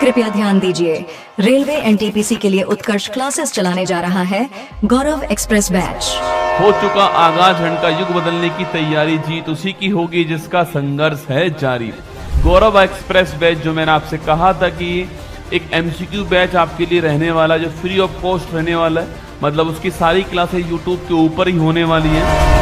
कृपया ध्यान दीजिए, रेलवे एनटीपीसी के लिए उत्कर्ष क्लासेस चलाने जा रहा है गौरव एक्सप्रेस बैच। हो चुका आगाज, झंड का युग बदलने की तैयारी, जीत उसी की होगी जिसका संघर्ष है जारी। गौरव एक्सप्रेस बैच जो मैंने आपसे कहा था कि एक एमसीक्यू बैच आपके लिए रहने वाला, जो फ्री ऑफ कॉस्ट रहने वाला है, मतलब उसकी सारी क्लासेस यूट्यूब के ऊपर ही होने वाली है।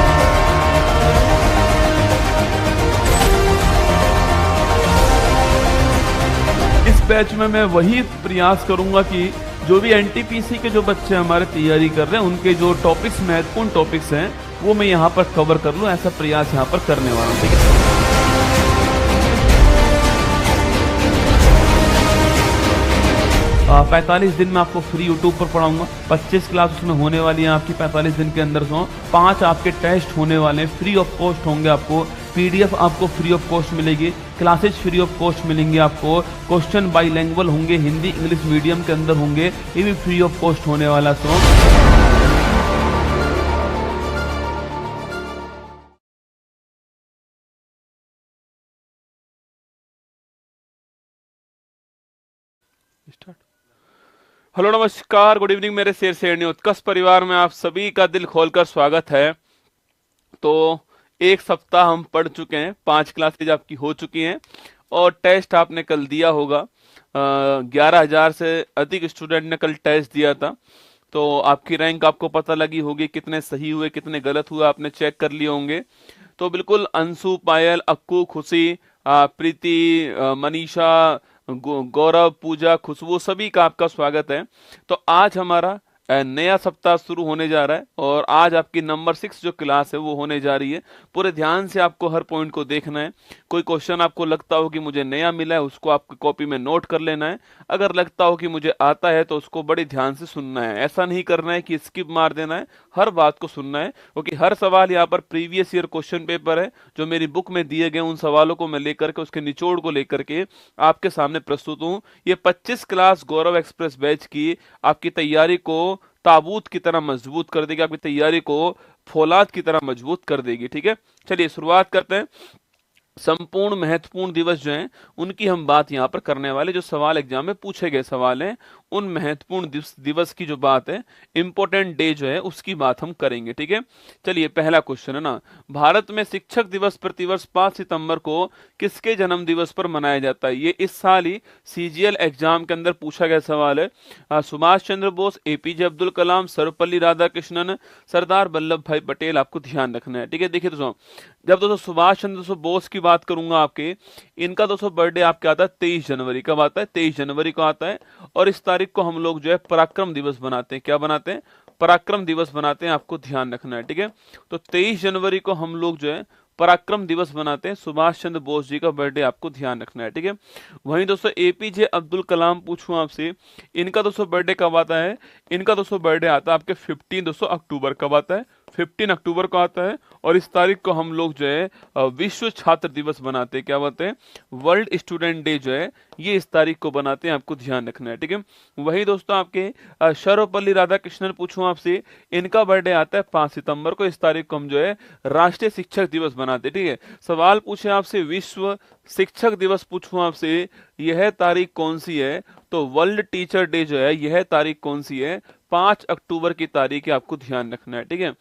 इस बैच में मैं वही प्रयास करूंगा कि जो भी एनटीपीसी के जो बच्चे हमारे तैयारी कर रहे हैं उनके जो टॉपिक्स, महत्वपूर्ण टॉपिक्स हैं, वो मैं यहाँ पर कवर कर लूँ, ऐसा प्रयास यहाँ पर करने वाला हूँ। ठीक है, 45 दिन में आपको फ्री यूट्यूब पर पढ़ाऊंगा। 25 क्लास उसमें होने वाली है आपकी 45 दिन के अंदर। 5 आपके टेस्ट होने वाले हैं, फ्री ऑफ कॉस्ट होंगे। आपको पीडीएफ आपको फ्री ऑफ कॉस्ट मिलेगी, क्लासेस फ्री ऑफ कॉस्ट मिलेंगे आपको, क्वेश्चन बाईलैंग्वेज होंगे, हिंदी इंग्लिश मीडियम के अंदर होंगे, ये भी फ्री ऑफ कॉस्ट होने वाला। हेलो, नमस्कार, गुड इवनिंग मेरे शेर शेरनी उत्कर्ष परिवार में आप सभी का दिल खोलकर स्वागत है। तो एक सप्ताह हम पढ़ चुके हैं, 5 क्लासेज आपकी हो चुकी हैं और टेस्ट आपने कल दिया होगा। 11,000 से अधिक स्टूडेंट ने कल टेस्ट दिया था, तो आपकी रैंक आपको पता लगी होगी, कितने सही हुए कितने गलत हुए आपने चेक कर लिए होंगे। तो बिल्कुल अंशु, पायल, अक्कू, खुशी, प्रीति, मनीषा, गौरव, पूजा, खुशबू, सभी का आपका स्वागत है। तो आज हमारा नया सप्ताह शुरू होने जा रहा है और आज आपकी नंबर 6 जो क्लास है वो होने जा रही है। पूरे ध्यान से आपको हर पॉइंट को देखना है। कोई क्वेश्चन आपको लगता हो कि मुझे नया मिला है, उसको आपकी कॉपी में नोट कर लेना है। अगर लगता हो कि मुझे आता है तो उसको बड़े ध्यान से सुनना है। ऐसा नहीं करना है कि स्किप मार देना है, हर बात को सुनना है, क्योंकि हर सवाल यहाँ पर प्रीवियस ईयर क्वेश्चन पेपर है जो मेरी बुक में दिए गए, उन सवालों को मैं लेकर के, उसके निचोड़ को लेकर के आपके सामने प्रस्तुत हूँ। ये 25 क्लास गौरव एक्सप्रेस बैच की आपकी तैयारी को ताबूत की तरह मजबूत कर देगी, आपकी तैयारी को फौलाद की तरह मजबूत कर देगी। ठीक है, चलिए शुरुआत करते हैं। संपूर्ण महत्वपूर्ण दिवस जो हैं उनकी हम बात यहाँ पर करने वाले, जो सवाल एग्जाम में पूछे गए सवाल हैं, उन महत्वपूर्ण दिवस की जो बात है, इंपॉर्टेंट डे जो है, उसकी बात हम करेंगे। ठीक है, चलिए पहला क्वेश्चन है ना, भारत में शिक्षक दिवस प्रतिवर्ष 5 सितंबर को किसके जन्म दिवस पर मनाया जाता है? ये इस साल ही सीजीएल एग्जाम के अंदर पूछा गया सवाल है। सुभाष चंद्र बोस, एपीजे अब्दुल कलाम, सर्वपल्ली राधाकृष्णन, सरदार वल्लभ भाई पटेल, आपको ध्यान रखना है। ठीक है, देखिए दोस्तों, जब दोस्तों सुभाष चंद्र बोस की बात करूंगा आपके, इनका दोस्तों बर्थडे आपके आता है 23 जनवरी। कब आता है? 23 जनवरी को आता है। और इस तारीख को हम लोग जो है पराक्रम दिवस बनाते हैं। क्या बनाते हैं? पराक्रम दिवस बनाते हैं, आपको ध्यान रखना है। ठीक है, तो 23 जनवरी को हम लोग जो है पराक्रम दिवस बनाते हैं। सुभाष चंद्र बोस जी का बर्थडे आपको ध्यान रखना है। ठीक है, वहीं दोस्तों एपीजे अब्दुल कलाम पूछूं आपसे, इनका दोस्तों बर्थडे कब आता है? इनका दोस्तों बर्थडे आता है आपके 15 दोस्तों अक्टूबर। कब आता है? 15 अक्टूबर को आता है। और इस तारीख को हम लोग जो है विश्व छात्र दिवस बनाते हैं। क्या बनाते हैं? वर्ल्ड स्टूडेंट डे जो है, ये इस तारीख को बनाते हैं, आपको ध्यान रखना है। ठीक है, वही दोस्तों आपके सर्वपल्ली राधाकृष्णन पूछूं आपसे, इनका बर्थडे आता है 5 सितंबर को। इस तारीख को हम जो है राष्ट्रीय शिक्षक दिवस बनाते हैं। ठीक है, सवाल पूछे आपसे विश्व शिक्षक दिवस पूछूं आपसे, यह तारीख कौन सी है? तो वर्ल्ड टीचर डे जो है, यह तारीख कौन सी है? 5 अक्टूबर की तारीख है, आपको ध्यान रखना है। ठीक है,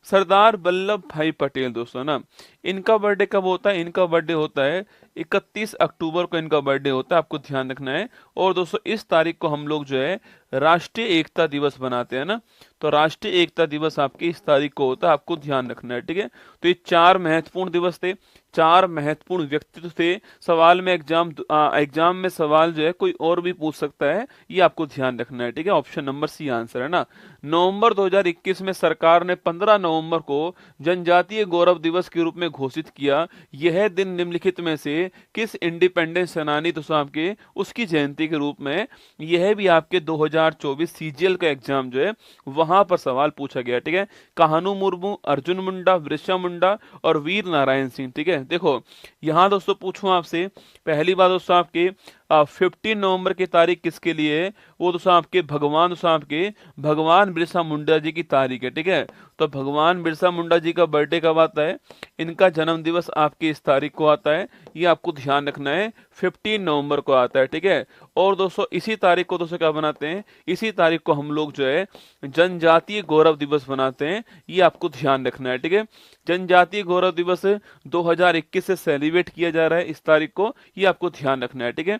सरदार वल्लभ भाई पटेल दोस्तों ना, इनका बर्थडे कब होता है? इनका बर्थडे होता है 31 अक्टूबर को, इनका बर्थडे होता है, आपको ध्यान रखना है। और दोस्तों इस तारीख को हम लोग जो है राष्ट्रीय एकता दिवस बनाते हैं ना, तो राष्ट्रीय एकता दिवस आपकी इस तारीख को होता है, आपको ध्यान रखना है। ठीक है, तो ये 4 महत्वपूर्ण दिवस थे, 4 महत्वपूर्ण व्यक्तित्व थे। सवाल में एग्जाम में सवाल जो है कोई और भी पूछ सकता है, ये आपको ध्यान रखना है। ठीक है, ऑप्शन नंबर सी आंसर है ना। नवंबर 2021 में सरकार ने 15 नवंबर को जनजातीय गौरव दिवस के रूप में घोषित किया। यह दिन निम्नलिखित में से किस इंडिपेंडेंस सेनानी दोस्तों आपके उसकी जयंती के रूप में, यह भी आपके 2024 सीजीएल का एग्जाम जो है वहां पर सवाल पूछा गया। ठीक है, कान्हू मुर्मू, अर्जुन मुंडा, बिरसा मुंडा और वीर नारायण सिंह। ठीक है, देखो यहां दोस्तों पूछूं आपसे, पहली बात दोस्तों आपके 15 नवंबर की तारीख किसके लिए है? वो दोस्तों आपके भगवान बिरसा मुंडा जी की तारीख है। ठीक है, तो भगवान बिरसा मुंडा जी का बर्थडे कब आता है, इनका जन्म दिवस आपकी इस तारीख को आता है, ये आपको ध्यान रखना है, 15 नवंबर को आता है, ठीक है। और दोस्तों इसी तारीख को दोस्तों क्या बनाते हैं, इसी तारीख को हम लोग जो है जनजातीय गौरव दिवस बनाते हैं, ये आपको ध्यान रखना है, ठीक है। जनजातीय गौरव दिवस 2021 से सेलिब्रेट किया जा रहा है इस तारीख को, ये आपको ध्यान रखना है, ठीक है।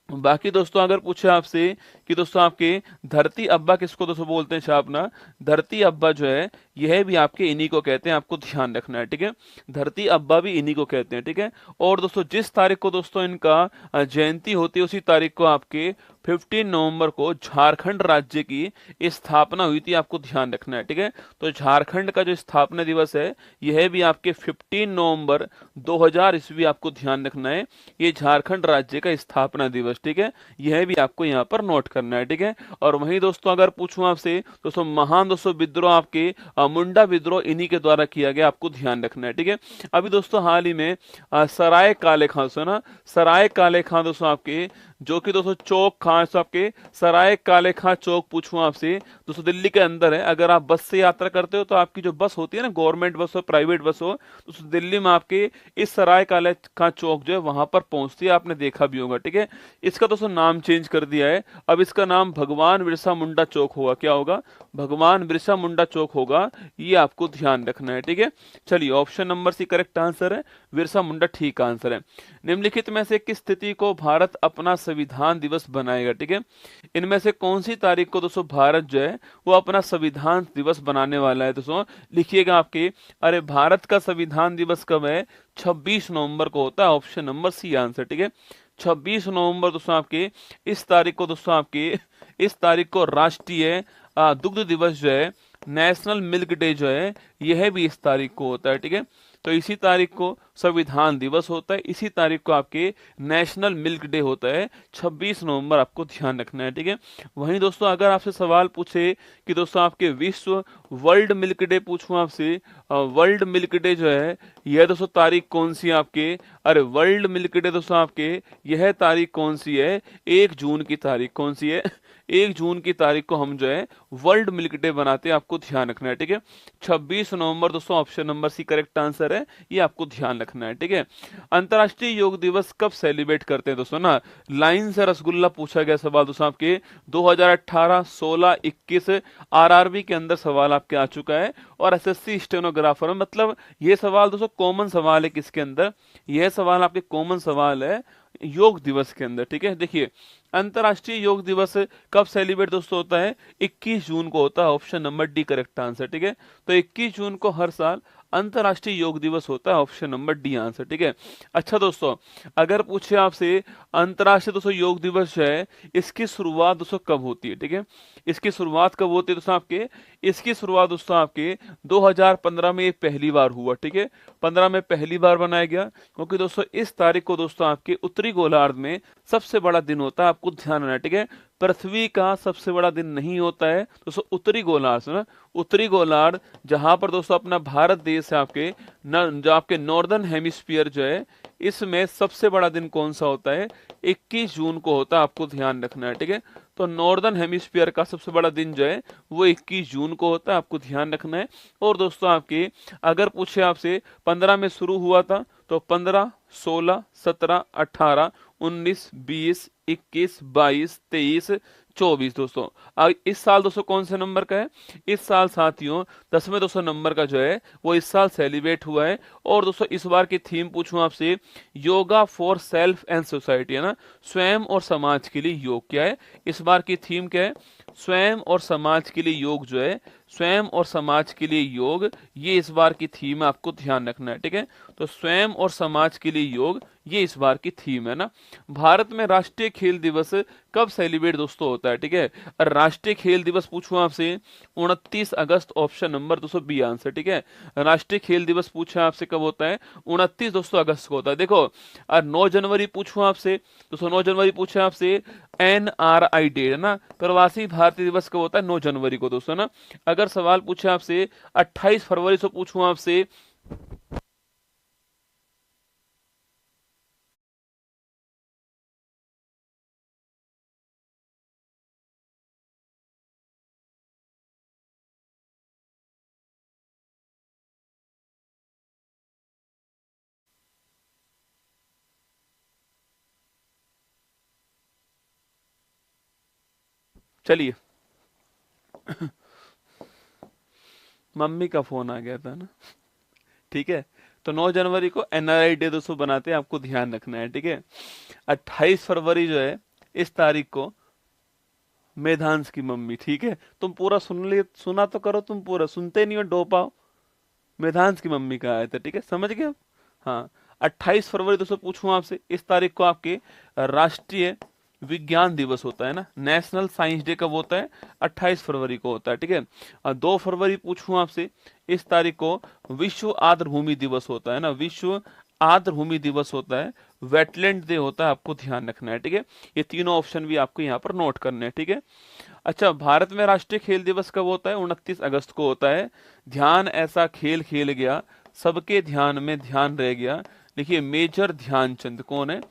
बाकी दोस्तों अगर पूछे आपसे कि दोस्तों आपके धरती अब्बा किसको दोस्तों बोलते हैं छापना, धरती अब्बा जो है यह भी आपके इन्हीं को कहते हैं, आपको ध्यान रखना है, ठीक है। धरती अब्बा भी इन्हीं को कहते हैं, ठीक है। और दोस्तों जिस तारीख को दोस्तों इनका जयंती होती है, उसी तारीख को आपके 15 नवंबर को झारखंड राज्य की स्थापना हुई थी, आपको ध्यान रखना है, ठीक है। तो झारखंड का जो स्थापना दिवस है यह भी आपके 15 नवंबर 2000 ईस्वी, आपको ध्यान रखना है, ये झारखंड राज्य का स्थापना दिवस, ठीक है। यह भी आपको यहाँ पर नोट करना है, ठीक है। और वहीं दोस्तों अगर पूछूं आपसे दोस्तों महान दोस्तों विद्रोह आपके मुंडा विद्रोह इन्हीं के द्वारा किया गया, आपको ध्यान रखना है, ठीक है। अभी दोस्तों हाल ही में सराय काले खां सुना, सराय काले खां दोस्तों आपके जो कि दोस्तों चौक खां आपके सराय काले खां चौक पूछूं आपसे दोस्तों दिल्ली के अंदर है। अगर आप बस से यात्रा करते हो तो आपकी जो बस होती है ना, गवर्नमेंट बस हो प्राइवेट बस हो, तो दिल्ली में आपके इस सराय काले खां चौक जो है वहां पर पहुंचती है, आपने देखा भी होगा, ठीक है। इसका दोस्तों नाम चेंज कर दिया है, अब इसका नाम भगवान बिरसा मुंडा चौक होगा, क्या होगा, भगवान बिरसा मुंडा चौक होगा, ये आपको ध्यान रखना है, ठीक है। चलिए option number C correct answer है, बिरसा मुंडा ठीक आंसर है। निम्नलिखित में से किस तिथि को भारत अपना संविधान दिवस बनाएगा, ठीक है। इनमें से कौन सी तारीख को दोस्तों भारत जो है वो अपना संविधान दिवस बनाने वाला है, दोस्तों लिखिएगा आपके, अरे भारत का संविधान दिवस कब है, 26 नवंबर को होता है, ऑप्शन नंबर सी आंसर, ठीक है। 26 नवंबर दोस्तों आपके इस तारीख को दोस्तों आपके इस तारीख को राष्ट्रीय दुग्ध दिवस जो है, नेशनल मिल्क डे जो है, यह भी इस तारीख को होता है, ठीक है। तो इसी तारीख को संविधान दिवस होता है, इसी तारीख को आपके नेशनल मिल्क डे होता है, 26 नवंबर, आपको ध्यान रखना है, ठीक है। वहीं दोस्तों अगर आपसे सवाल पूछे कि दोस्तों आपके विश्व वर्ल्ड मिल्क डे पूछूं आपसे, वर्ल्ड मिल्क डे जो है यह दोस्तों तारीख कौन सी है आपके, अरे वर्ल्ड मिल्क डे दोस्तों आपके यह तारीख कौन सी है, 1 जून की तारीख कौन सी है, 1 जून की तारीख को हम जो है वर्ल्ड मिल्क डे बनाते हैं, आपको ध्यान रखना है, ठीक है। 26 नवंबर दोस्तों option number C correct answer है, ये आपको ध्यान रखना है, ठीक है। अंतर्राष्ट्रीय योग दिवस कब सेलिब्रेट करते हैं दोस्तों ना, लाइन से रसगुल्ला पूछा गया सवाल दोस्तों आपके 2018, 16, 21 आरआरबी के अंदर सवाल आपके आ चुका है, और एसएससी स्टेनोग्राफर में, मतलब ये सवाल दोस्तों कॉमन सवाल है, किसके अंदर, यह सवाल आपके कॉमन सवाल है योग दिवस के अंदर, ठीक है। देखिए अंतर्राष्ट्रीय योग दिवस कब सेलिब्रेट दोस्तों होता है, 21 जून को होता है, option number D correct answer, ठीक है। तो 21 जून को हर साल अंतर्राष्ट्रीय योग दिवस होता है, ऑप्शन नंबर डी आंसर, ठीक है। अच्छा दोस्तों अगर पूछे आपसे अंतर्राष्ट्रीय दोस्तों योग दिवस जो है इसकी शुरुआत दोस्तों कब होती है, ठीक है, इसकी शुरुआत कब होती है दोस्तों आपके, इसकी शुरुआत दोस्तों आपके 2015 में पहली बार हुआ, ठीक है, 15 में पहली बार बनाया गया, क्योंकि दोस्तों इस तारीख को दोस्तों आपके उत्तरी गोलार्ध में सबसे बड़ा दिन होता है, आपको ध्यान रखना है, ठीक है। पृथ्वी का सबसे बड़ा दिन नहीं होता है दोस्तों उत्तरी गोलार्ध ना, उत्तरी गोलार्ध जहां पर दोस्तों अपना भारत देश है आपके जो आपके नॉर्दर्न हेमिस्फीयर जो है, इसमें सबसे बड़ा दिन कौन सा होता है, 21 जून को होता है, आपको ध्यान रखना है, ठीक है। तो नॉर्दर्न हेमिस्फीयर का सबसे बड़ा दिन जो है वो 21 जून को होता है, आपको ध्यान रखना है। और दोस्तों आपके अगर पूछे आपसे 15 में शुरू हुआ था तो 15, 16, 17, 18, 19, 20, 21, 22, 23, 24 दोस्तों इस साल दोस्तों कौन से नंबर का है, इस साल साथियों 10वें दोस्तों नंबर का जो है वो इस साल सेलिब्रेट हुआ है। और दोस्तों इस बार की थीम पूछूं आपसे, yoga for self and society है ना, स्वयं और समाज के लिए योग, क्या है इस बार की थीम, क्या है, स्वयं और समाज के लिए योग जो है, स्वयं और समाज के लिए योग, ये इस बार की थीम है, आपको ध्यान रखना है, ठीक है। तो स्वयं और समाज के लिए योग, ये इस बार की थीम है ना। भारत में राष्ट्रीय खेल दिवस कब सेलिब्रेट दोस्तों होता है, ठीक है, और राष्ट्रीय खेल दिवस पूछूं आपसे 29 अगस्त, ऑप्शन नंबर 200 बी आंसर, ठीक है। राष्ट्रीय खेल दिवस पूछा आपसे कब होता है, 29 दोस्तों अगस्त को होता है। देखो और 9 जनवरी पूछूं आपसे दोस्तों, 9 जनवरी पूछा आपसे NRI डे है ना, प्रवासी भारतीय दिवस कब होता है, 9 जनवरी को दोस्तों ना। अगर सवाल पूछे आपसे 28 फरवरी से पूछूं आपसे चलिए मम्मी का फोन आ गया था ना, ठीक है। तो 9 जनवरी को एनआरआई डे दोस्तों बनाते हैं, आपको ध्यान रखना है, ठीक है। 28 फरवरी जो है इस तारीख को मेधांश की मम्मी, ठीक है। तुम पूरा सुना तो करो, तुम पूरा सुनते नहीं हो, डो पाओ। मेधांश की मम्मी का आया था, ठीक है, समझ गए आप? हाँ, 28 फरवरी दोस्तों पूछूं आपसे, इस तारीख को आपके राष्ट्रीय विज्ञान दिवस होता है ना, नेशनल साइंस डे कब होता है? 28 फरवरी को होता है, ठीक है। 2 फरवरी पूछूं आपसे, इस तारीख को विश्व आर्द्र भूमि दिवस होता है ना, विश्व आर्द्र भूमि दिवस होता है। वेटलैंड डे होता है, आपको ध्यान रखना है, ठीक है। ये तीनों ऑप्शन भी आपको यहाँ पर नोट करने हैं, ठीक है। अच्छा, भारत में राष्ट्रीय खेल दिवस कब होता है? 29 अगस्त को होता है। ध्यान ऐसा खेल खेल गया, सबके ध्यान में ध्यान रह गया। देखिए, मेजर ध्यानचंद कौन है?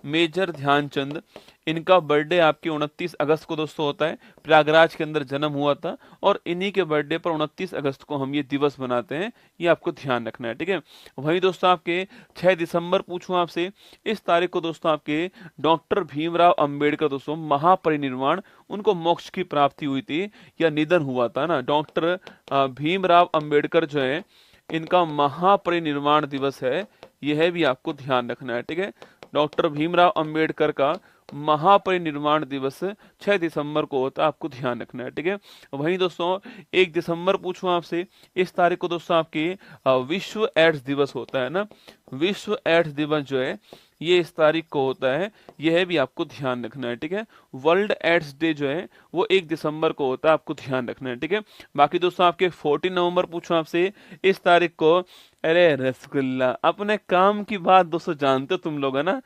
मेजर ध्यानचंद, इनका बर्थडे आपके 29 अगस्त को दोस्तों होता है। प्रयागराज के अंदर जन्म हुआ था और इन्हीं के बर्थडे पर 29 अगस्त को हम ये दिवस मनाते हैं, ये आपको ध्यान रखना है, ठीक है। वहीं दोस्तों आपके 6 दिसंबर पूछूं आपसे, इस तारीख को दोस्तों आपके डॉक्टर भीमराव अंबेडकर दोस्तों महापरिनिर्वाण, उनको मोक्ष की प्राप्ति हुई थी या निधन हुआ था ना। डॉक्टर भीमराव अंबेडकर जो है, इनका महापरिनिर्वाण दिवस है, यह भी आपको ध्यान रखना है, ठीक है। डॉक्टर भीमराव अंबेडकर का महापरिनिर्वाण दिवस 6 दिसंबर को होता है, आपको ध्यान रखना है, ठीक है। वहीं दोस्तों 1 दिसंबर पूछूं आपसे, इस तारीख को दोस्तों आपके विश्व एड्स दिवस होता है ना। विश्व एड्स दिवस जो है ये इस तारीख को होता है, यह भी आपको ध्यान रखना है, ठीक है। वर्ल्ड एड्स डे जो है वो 1 दिसंबर को होता है, आपको ध्यान रखना है, ठीक है। बाकी दोस्तों आपके 14 नवंबर पूछूं आपसे, इस तारीख को, अरे रसगुल्ला, अपने काम की बात दोस्तों जानते हो तुम लोग, है ना।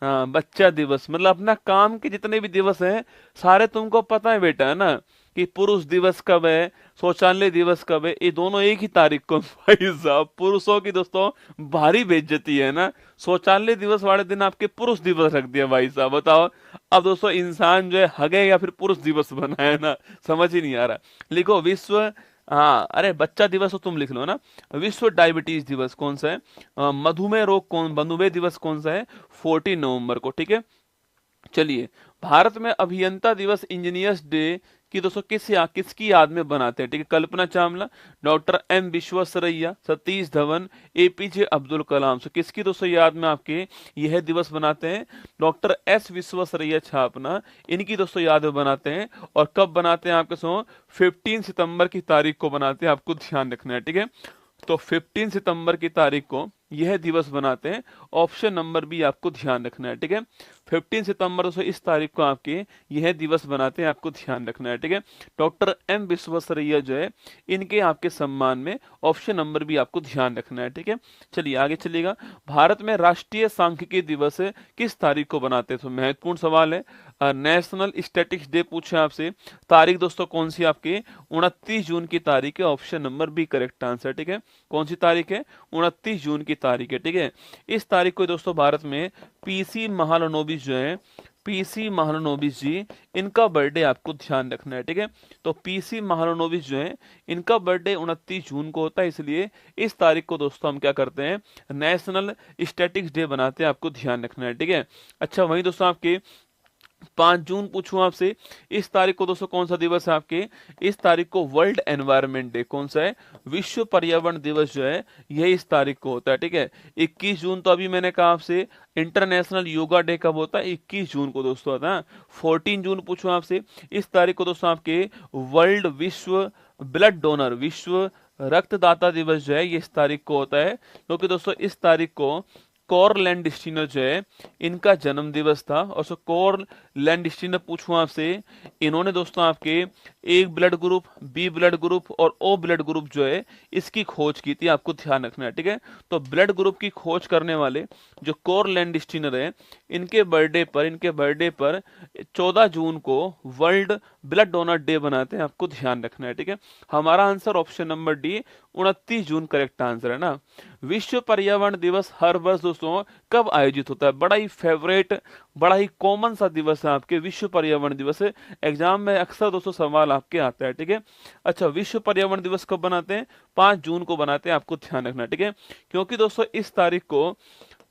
हाँ, बच्चा दिवस, मतलब अपना काम के जितने भी दिवस हैं सारे तुमको पता है बेटा, है ना, कि पुरुष दिवस कब है, शौचालय दिवस कब है, ये दोनों एक ही तारीख को। भाई साहब, पुरुषों की दोस्तों भारी बेइज्जती है ना, शौचालय दिवस वाले दिन आपके पुरुष दिवस रख दिया भाई साहब, बताओ। अब दोस्तों इंसान जो है हगे या फिर पुरुष दिवस बना है ना, समझ ही नहीं आ रहा। लिखो विश्व, हाँ, अरे बच्चा दिवस तो तुम लिख लो ना। विश्व डायबिटीज दिवस कौन सा है? मधुमेह रोग मधुमेह दिवस कौन सा है? 14 नवंबर को, ठीक है। चलिए, भारत में अभियंता दिवस, इंजीनियर्स डे की दोस्तों किसकी याद में बनाते हैं? ठीक है, Kalpana Chawla, doctor M Visvesvaraya, Satish Dhawan, APJ Abdul Kalam. So किसकी दोस्तों याद में आपके यह दिवस बनाते हैं? डॉक्टर एस विश्वेश्वरैया छापना, इनकी दोस्तों याद में बनाते हैं। और कब बनाते हैं आपके 15 सितंबर की तारीख को बनाते हैं, आपको ध्यान रखना है, ठीक है। तो 15 सितंबर की तारीख को यह दिवस बनाते हैं, ऑप्शन नंबर भी आपको ध्यान रखना है, ठीक है। 15 सितंबर से इस तारीख को आपके यह दिवस बनाते हैं, आपको ध्यान रखना है, ठीक है। डॉक्टर एम विश्वेश्वरैया जो है, इनके आपके सम्मान में ऑप्शन नंबर भी आपको ध्यान रखना है, ठीक है। चलिए आगे चलिएगा। भारत में राष्ट्रीय सांख्यिकी दिवस किस तारीख को बनाते हैं? तो महत्वपूर्ण सवाल है। नेशनल स्टैटिक्स डे पूछे आपसे, तारीख दोस्तों कौन सी आपकी? 29 जून की तारीख है, option number B correct answer, ठीक है। कौन सी तारीख है? 29 जून की तारीख है, ठीक है। इस तारीख को दोस्तों भारत में पीसी महालनोबिस जो है, पीसी महालनोबिस जी, इनका बर्थडे आपको ध्यान रखना है, ठीक है। तो पीसी महालनोबिस जो है, इनका बर्थडे 29 जून को होता है, इसलिए इस तारीख को दोस्तों हम क्या करते हैं? नेशनल स्टैटिक्स डे बनाते हैं, आपको ध्यान रखना है, ठीक है। अच्छा, वहीं दोस्तों आपके 5 जून पूछूं आपसे, इस तारीख को दोस्तों कौन सा दिवस है आपके? इस तारीख को वर्ल्ड एनवायरनमेंट डे, कौन सा है? विश्व पर्यावरण दिवस जो है, यह इस तारीख को होता है, ठीक है। 21 जून तो अभी मैंने कहा आपसे। इंटरनेशनल योगा डे कब होता है? 21 जून को दोस्तों होता है। 14 जून पूछूं आपसे, इस तारीख को दोस्तों आपके वर्ल्ड विश्व ब्लड डोनर, विश्व रक्तदाता दिवस जो है, ये इस तारीख को होता है, क्योंकि दोस्तों इस तारीख को कॉर लैंडस्टीनर जो है, इनका जन्म दिवस था। और सो कॉर लैंडस्टीनर पूछूं आपसे, इन्होंने दोस्तों आपके A blood group, B blood group और ओ ब्लड ग्रुप जो है, इसकी खोज की थी, आपको ध्यान रखना है, ठीक है। तो ब्लड ग्रुप की खोज करने वाले जो कॉर लैंडस्टीनर है, इनके बर्थडे पर 14 जून को वर्ल्ड ब्लड डोनर डे बनाते हैं, आपको ध्यान रखना है, ठीक है। हमारा आंसर ऑप्शन नंबर डी 29 जून करेक्ट आंसर है ना। विश्व पर्यावरण दिवस हर वर्ष दोस्तों कब आयोजित होता है? बड़ा ही फेवरेट, बड़ा ही कॉमन सा दिवस है आपके, विश्व पर्यावरण दिवस। एग्जाम में अक्सर दोस्तों सवाल आपके आता है, ठीक है। अच्छा, विश्व पर्यावरण दिवस कब बनाते हैं? 5 जून को बनाते हैं, आपको ध्यान रखना है, ठीक है। क्योंकि दोस्तों इस तारीख को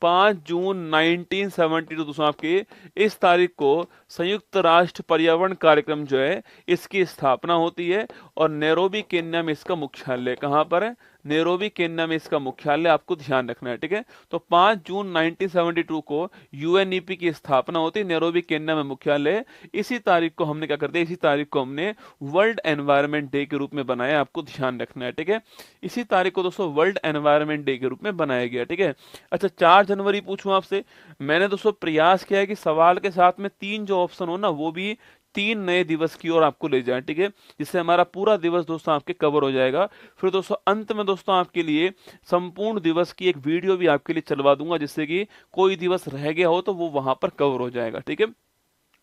5 जून 1972 दोस्तों आपके इस तारीख को संयुक्त राष्ट्र पर्यावरण कार्यक्रम जो है इसकी स्थापना होती है और नैरोबी केन्या में इसका मुख्यालय कहाँ पर है? नैरोबी केन्या में इसका मुख्यालय आपको ध्यान रखना है, ठीक है। तो 5 जून 1972 को यूएनईपी की स्थापना होती है, नैरोबी केन्या में मुख्यालय। इसी तारीख को हमने क्या कर दिया, इसी तारीख को हमने वर्ल्ड एनवायरनमेंट डे के रूप में बनाया, आपको ध्यान रखना है, ठीक है। इसी तारीख को दोस्तों वर्ल्ड एनवायरनमेंट डे के रूप में बनाया गया, ठीक है। अच्छा 4 जनवरी पूछूं आपसे, मैंने दोस्तों प्रयास किया है कि सवाल के साथ में 3 जो ऑप्शन हो ना वो भी 3 नए दिवस की ओर आपको ले जाए, ठीक है, जिससे हमारा पूरा दिवस दोस्तों आपके कवर हो जाएगा। फिर दोस्तों अंत में दोस्तों आपके लिए संपूर्ण दिवस की एक वीडियो भी आपके लिए चलवा दूंगा, जिससे कि कोई दिवस रह गया हो तो वो वहां पर कवर हो जाएगा, ठीक है।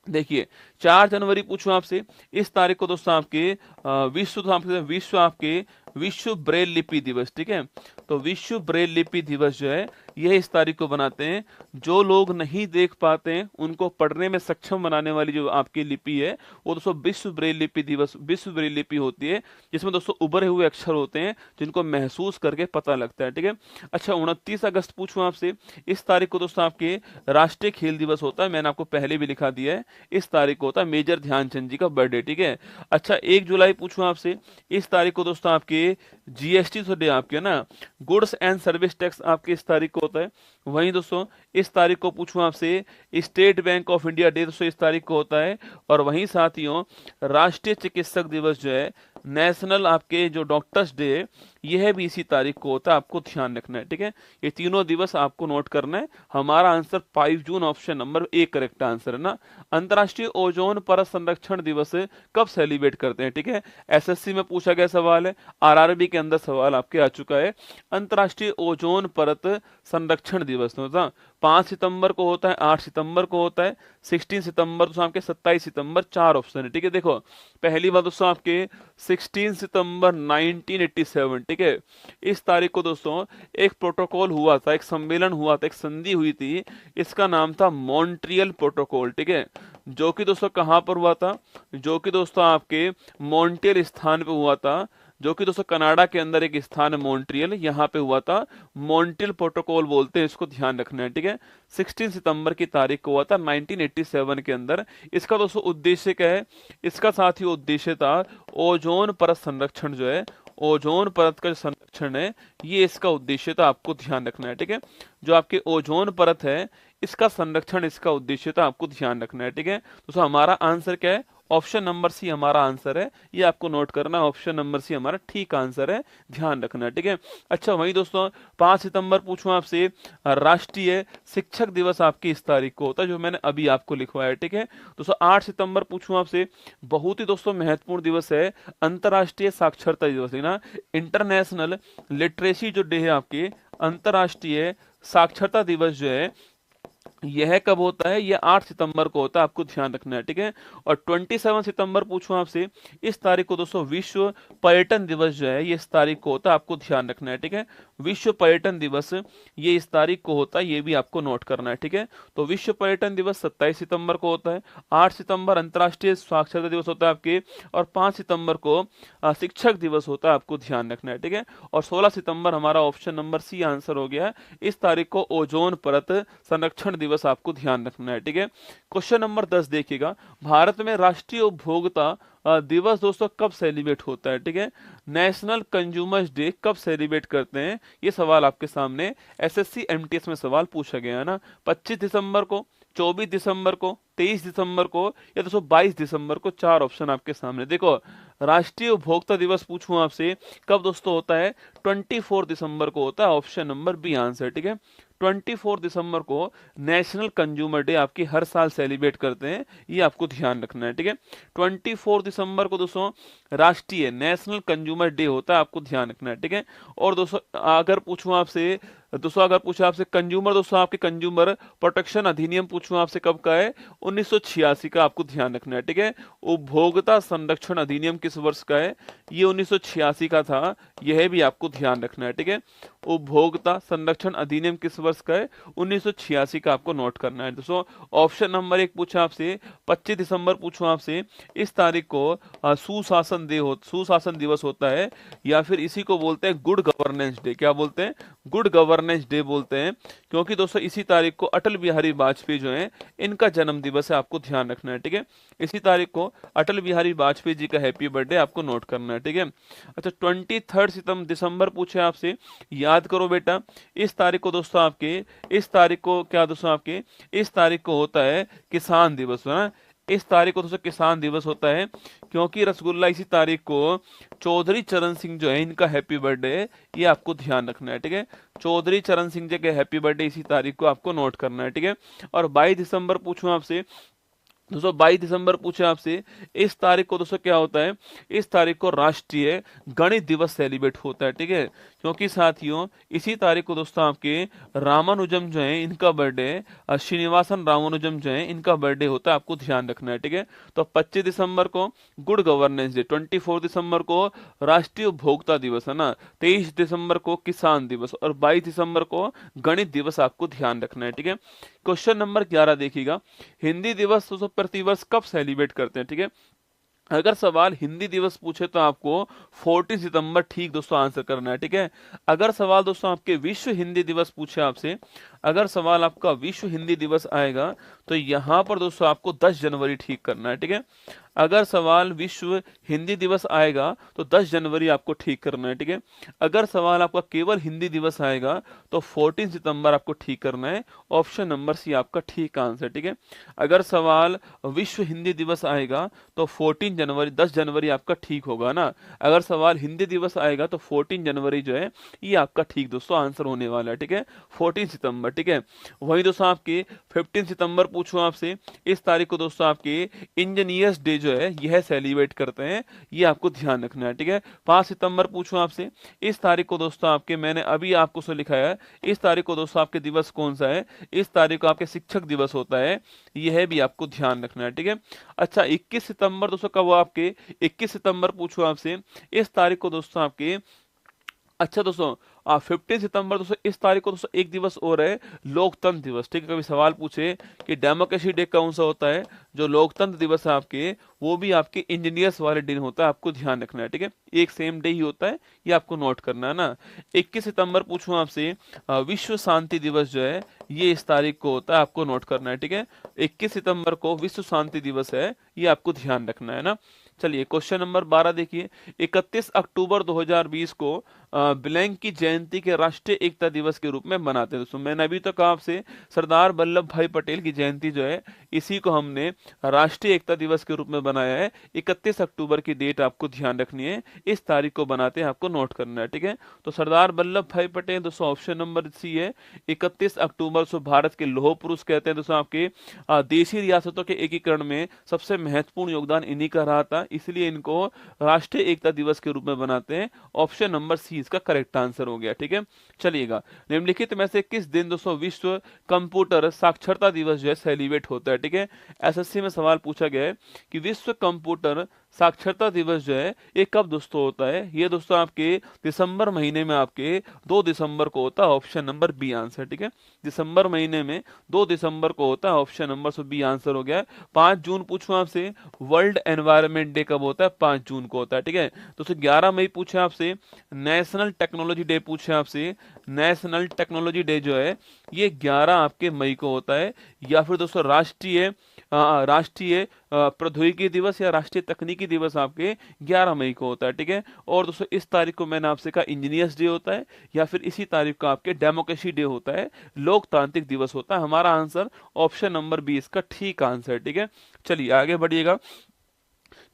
देखिए 4 जनवरी पूछूं आपसे, इस तारीख को दोस्तों आपके विश्व ब्रेल लिपि दिवस, ठीक है। तो विश्व ब्रेल लिपि दिवस जो है यह इस तारीख को बनाते हैं। जो लोग नहीं देख पाते हैं उनको पढ़ने में सक्षम बनाने वाली जो आपकी लिपि है वो दोस्तों विश्व ब्रेल लिपि दिवस, विश्व ब्रेल लिपि होती है, जिसमें दोस्तों उभरे हुए अक्षर होते हैं जिनको महसूस करके पता लगता है, ठीक है। अच्छा 29 अगस्त पूछूं आपसे, इस तारीख को दोस्तों आपके राष्ट्रीय खेल दिवस होता है, मैंने आपको पहले भी लिखा दिया है, इस तारीख को होता है मेजर ध्यानचंद जी का बर्थडे, ठीक है। अच्छा 1 जुलाई पूछूं आपसे, इस तारीख को दोस्तों आपके जीएसटी डे आपके ना, गुड्स एंड सर्विस टैक्स आपके इस तारीख को होता है। वहीं दोस्तों इस तारीख को पूछूं आपसे, state bank of India day दोस्तों इस तारीख को होता है। और वहीं साथियों राष्ट्रीय चिकित्सक दिवस जो है, नेशनल आपके जो डॉक्टर्स डे है, यह भी इसी तारीख को होता है, आपको ध्यान रखना है, ठीक है। ये तीनों दिवस आपको नोट करना है। हमारा answer 5 June option number A correct answer है ना। अंतर्राष्ट्रीय ओजोन परत संरक्षण दिवस कब सेलिब्रेट करते हैं, ठीक है। एसएससी में पूछा गया सवाल है, आरआरबी के अंदर सवाल आपके आ चुका है। अंतर्राष्ट्रीय ओजोन परत संरक्षण दिवस होता 5 सितंबर को होता है, 8 सितंबर को होता है, 16 सितंबर दोस्तों आपके, 27 सितंबर, 4 ऑप्शन है, ठीक है। देखो पहली बार दोस्तों आपके 16 सितंबर 1987, ठीक है, इस तारीख को दोस्तों एक प्रोटोकॉल हुआ था, एक सम्मेलन हुआ था, एक संधि हुई थी, इसका नाम था मॉन्ट्रियल प्रोटोकॉल, ठीक है, जो कि दोस्तों कहां पर हुआ था, जो कि दोस्तों आपके मॉन्ट्रियल स्थान पे हुआ था, जो कि दोस्तों कनाडा के अंदर एक स्थान है मॉन्ट्रियल, यहाँ पे हुआ था। मॉन्ट्रियल प्रोटोकॉल बोलते हैं इसको, ध्यान रखना है, ठीक है। 16 सितंबर की तारीख को हुआ था 1987 के अंदर। इसका दोस्तों उद्देश्य क्या है, इसका साथ ही उद्देश्य था ओजोन परत संरक्षण जो है, ओजोन परत का संरक्षण है, ये इसका उद्देश्य था, आपको ध्यान रखना है, ठीक है। जो आपके ओजोन परत है इसका संरक्षण इसका उद्देश्य था, आपको ध्यान रखना है, ठीक है। दोस्तों हमारा आंसर क्या है, ऑप्शन नंबर सी हमारा आंसर है, ये आपको नोट करना है, ऑप्शन नंबर सी हमारा ठीक आंसर है, ध्यान रखना है, ठीक है। अच्छा वहीं दोस्तों 5 सितंबर पूछूं आपसे, राष्ट्रीय शिक्षक दिवस आपकी इस तारीख को होता है, जो मैंने अभी आपको लिखवाया है, ठीक है। दोस्तों 8 सितंबर पूछूं आपसे, बहुत ही दोस्तों महत्वपूर्ण दिवस है, अंतर्राष्ट्रीय साक्षरता दिवस है ना, इंटरनेशनल लिटरेसी जो डे है आपके, अंतर्राष्ट्रीय साक्षरता दिवस जो है यह कब होता है, यह 8 सितंबर को होता है, आपको ध्यान रखना है, ठीक है। और 27 सितंबर पूछूं आपसे, इस तारीख को दोस्तों विश्व पर्यटन दिवस जो है ये इस तारीख को होता है, आपको ध्यान रखना है, ठीक है। विश्व पर्यटन दिवस ये इस तारीख को होता है, ये भी आपको नोट करना है, ठीक है। तो विश्व पर्यटन दिवस 27 सितंबर को होता है, 8 सितंबर अंतर्राष्ट्रीय साक्षरता दिवस होता है आपके, और 5 सितंबर को शिक्षक दिवस होता है, आपको ध्यान रखना है, ठीक है। और 16 सितंबर हमारा ऑप्शन नंबर सी आंसर हो गया, इस तारीख को ओजोन परत संरक्षण दिवस आपको ध्यान रखना है, ठीक है। क्वेश्चन नंबर 10 देखिएगा, भारत में राष्ट्रीय उपभोक्ता दिवस दोस्तों कब सेलिब्रेट होता है, ठीक है। नेशनल कंज्यूमर्स डे कब सेलिब्रेट करते हैं, ये सवाल आपके सामने एसएससी एमटीएस में सवाल पूछा गया है ना। 25 दिसंबर को, 24 दिसंबर को, 23 दिसंबर को, या दोस्तों 22 दिसंबर को, 4 ऑप्शन आपके सामने। देखो राष्ट्रीय उपभोक्ता दिवस पूछूं आपसे कब दोस्तों होता है, 24 दिसंबर को होता है, ऑप्शन नंबर बी आंसर, ठीक है। 24 दिसंबर को नेशनल कंज्यूमर डे आपकी हर साल सेलिब्रेट करते हैं, ये आपको ध्यान रखना है, ठीक है। 24 दिसंबर को दोस्तों राष्ट्रीय नेशनल कंज्यूमर डे होता है, आपको ध्यान रखना है, ठीक है। और दोस्तों अगर पूछूं आपसे, कंज्यूमर दोस्तों आपके कंज्यूमर प्रोटेक्शन अधिनियम पूछूं आपसे कब का है, 1986 का, आपको ध्यान रखना है, ठीक है। उपभोक्ता संरक्षण अधिनियम किस वर्ष का है, ये 1986 का था, यह भी आपको ध्यान रखना है, ठीक है। उपभोक्ता संरक्षण अधिनियम किस वर्ष का है, 1986 का, आपको नोट करना है। दोस्तों ऑप्शन नंबर 1 पूछा आपसे, 25 दिसंबर पूछूं आपसे, इस तारीख को सुशासन दिवस होता है, या फिर इसी को बोलते हैं गुड गवर्नेंस डे, क्या बोलते हैं, गुड गवर्नेंस गवर्नेंस डे बोलते हैं, क्योंकि दोस्तों इसी तारीख को अटल बिहारी वाजपेयी जो है इनका जन्म दिवस है, आपको ध्यान रखना है, ठीक है। इसी तारीख को अटल बिहारी वाजपेयी जी का हैप्पी बर्थडे आपको नोट करना है, ठीक है। अच्छा 23 दिसंबर पूछे आपसे, याद करो बेटा, इस तारीख को दोस्तों आपके, इस तारीख को क्या दोस्तों आपके, इस तारीख को होता है किसान दिवस, है ना। इस तारीख को दोस्तों किसान दिवस होता है, क्योंकि रसगुल्ला इसी तारीख को चौधरी चरण सिंह जो है इनका हैप्पी बर्थडे है, ये आपको ध्यान रखना है, ठीक है। चौधरी चरण सिंह जी के हैप्पी बर्थडे इसी तारीख को आपको नोट करना है, ठीक है। और 22 दिसंबर पूछूं आपसे दोस्तों, 22 दिसंबर पूछे आपसे, इस तारीख को दोस्तों क्या होता है, इस तारीख को राष्ट्रीय गणित दिवस सेलिब्रेट होता है, ठीक है। क्योंकि साथियों इसी तारीख को दोस्तों आपके रामानुजम जो है इनका बर्थडे, श्रीनिवासन रामानुजम जो है इनका बर्थडे होता है, आपको ध्यान रखना है, ठीक है। तो 25 दिसंबर को गुड गवर्नेंस डे, 24 दिसंबर को राष्ट्रीय उपभोक्ता दिवस, है ना, 23 दिसंबर को किसान दिवस और 22 दिसंबर को गणित दिवस, आपको ध्यान रखना है, ठीक है। क्वेश्चन नंबर 11 देखिएगा, हिंदी दिवस दोस्तों प्रतिवर्ष कब सेलिब्रेट करते हैं, ठीक है। अगर सवाल हिंदी दिवस पूछे तो आपको 14 सितंबर ठीक दोस्तों आंसर करना है, ठीक है। अगर सवाल दोस्तों आपके विश्व हिंदी दिवस पूछे आपसे, अगर सवाल आपका विश्व हिंदी दिवस आएगा तो यहां पर दोस्तों आपको 10 जनवरी ठीक करना है, ठीक है। अगर सवाल विश्व हिंदी दिवस आएगा तो 10 जनवरी आपको ठीक करना है, ठीक है। अगर सवाल आपका केवल हिंदी दिवस आएगा तो 14 सितंबर आपको ठीक करना है, ऑप्शन नंबर सी आपका ठीक आंसर, ठीक है। अगर सवाल विश्व हिंदी दिवस आएगा तो 14 जनवरी, 10 जनवरी आपका ठीक होगा ना। अगर सवाल हिंदी दिवस आएगा तो 14 जनवरी जो है ये आपका ठीक दोस्तों आंसर होने वाला है, ठीक है, 14 सितंबर, ठीक है। वही दोस्तों आपके 15 सितंबर पूछूं आपसे, इस तारीख को दोस्तों आपके इंजीनियर्स डे जो है यह सेलिब्रेट करते हैं, ये आपको ध्यान रखना है, ठीक है। 5 सितंबर पूछूं आपसे, इस तारीख को दोस्तों आपके, मैंने अभी आपको सो लिखाया है, इस तारीख को दोस्तों आपके दिवस कौन सा है, इस तारीख को आपके शिक्षक दिवस होता है, यह भी आपको ध्यान रखना है, ठीक है। अच्छा 21 सितंबर दोस्तों कब आपके, 21 सितंबर पूछूं आपसे, इस तारीख को दोस्तों आपके, अच्छा दोस्तों 15 सितंबर दोस्तों इस तारीख को दोस्तों एक दिवस और है, लोकतंत्र दिवस, ठीक है। कभी सवाल पूछे कि डेमोक्रेसी डे कौन सा होता है, जो लोकतंत्र दिवस है आपके वो भी आपके इंजीनियर्स वाले दिन होता है, आपको ध्यान रखना है, ठीक है। एक सेम डे ही होता है, ये आपको नोट करना है ना। 21 सितंबर पूछूं आपसे, विश्व शांति दिवस जो है ये इस तारीख को होता है, आपको नोट करना है, ठीक है। 21 सितंबर को विश्व शांति दिवस है, ये आपको ध्यान रखना है ना। चलिए क्वेश्चन नंबर 12 देखिए, 31 अक्टूबर 2020 को ब्लैंक की जयंती के राष्ट्रीय एकता दिवस के रूप में मनाते हैं दोस्तों। मैंने अभी तक आपसे सरदार वल्लभ भाई पटेल की जयंती जो है इसी को हमने राष्ट्रीय एकता दिवस के रूप में बनाया है। 31 अक्टूबर की डेट आपको ध्यान रखनी है, इस तारीख को बनाते हैं, आपको नोट करना है, ठीक है। तो सरदार वल्लभ भाई पटेल दोस्तों ऑप्शन नंबर सी है, 31 अक्टूबर को भारत के लौह पुरुष कहते हैं दोस्तों। आपके देशी रियासतों के एकीकरण में सबसे महत्वपूर्ण योगदान इन्हीं का रहा था, इसलिए इनको राष्ट्रीय एकता दिवस के रूप में बनाते हैं। ऑप्शन नंबर सी इसका करेक्ट आंसर हो गया, ठीक है। चलिएगा, निम्नलिखित में से किस दिन दोस्तों विश्व कंप्यूटर साक्षरता दिवस जो है सेलिब्रेट होता है, ठीक है। एसएससी में सवाल पूछा गया है कि विश्व कंप्यूटर साक्षरता दिवस जो है ये कब दोस्तों होता है, ये दोस्तों आपके दिसंबर महीने में आपके 2 दिसंबर को होता है, ऑप्शन नंबर बी आंसर, ठीक है। दिसंबर महीने में 2 दिसंबर को होता है, option number so B answer हो गया। 5 जून पूछूं आपसे, वर्ल्ड एनवायरनमेंट डे कब होता है, 5 जून को होता है, ठीक है। दोस्तों 11 मई पूछे आपसे, नेशनल टेक्नोलॉजी डे पूछे आपसे, नेशनल टेक्नोलॉजी डे जो है ये 11 आपके मई को होता है, या फिर दोस्तों राष्ट्रीय प्रौद्योगिकी दिवस या राष्ट्रीय तकनीकी दिवस आपके 11 मई को होता है, ठीक है। और दोस्तों इस तारीख को मैंने आपसे कहा इंजीनियर्स डे होता है, या फिर इसी तारीख को आपके डेमोक्रेसी डे होता है, लोकतांत्रिक दिवस होता है। हमारा आंसर ऑप्शन नंबर बी इसका ठीक आंसर, ठीक है। चलिए आगे बढ़िएगा।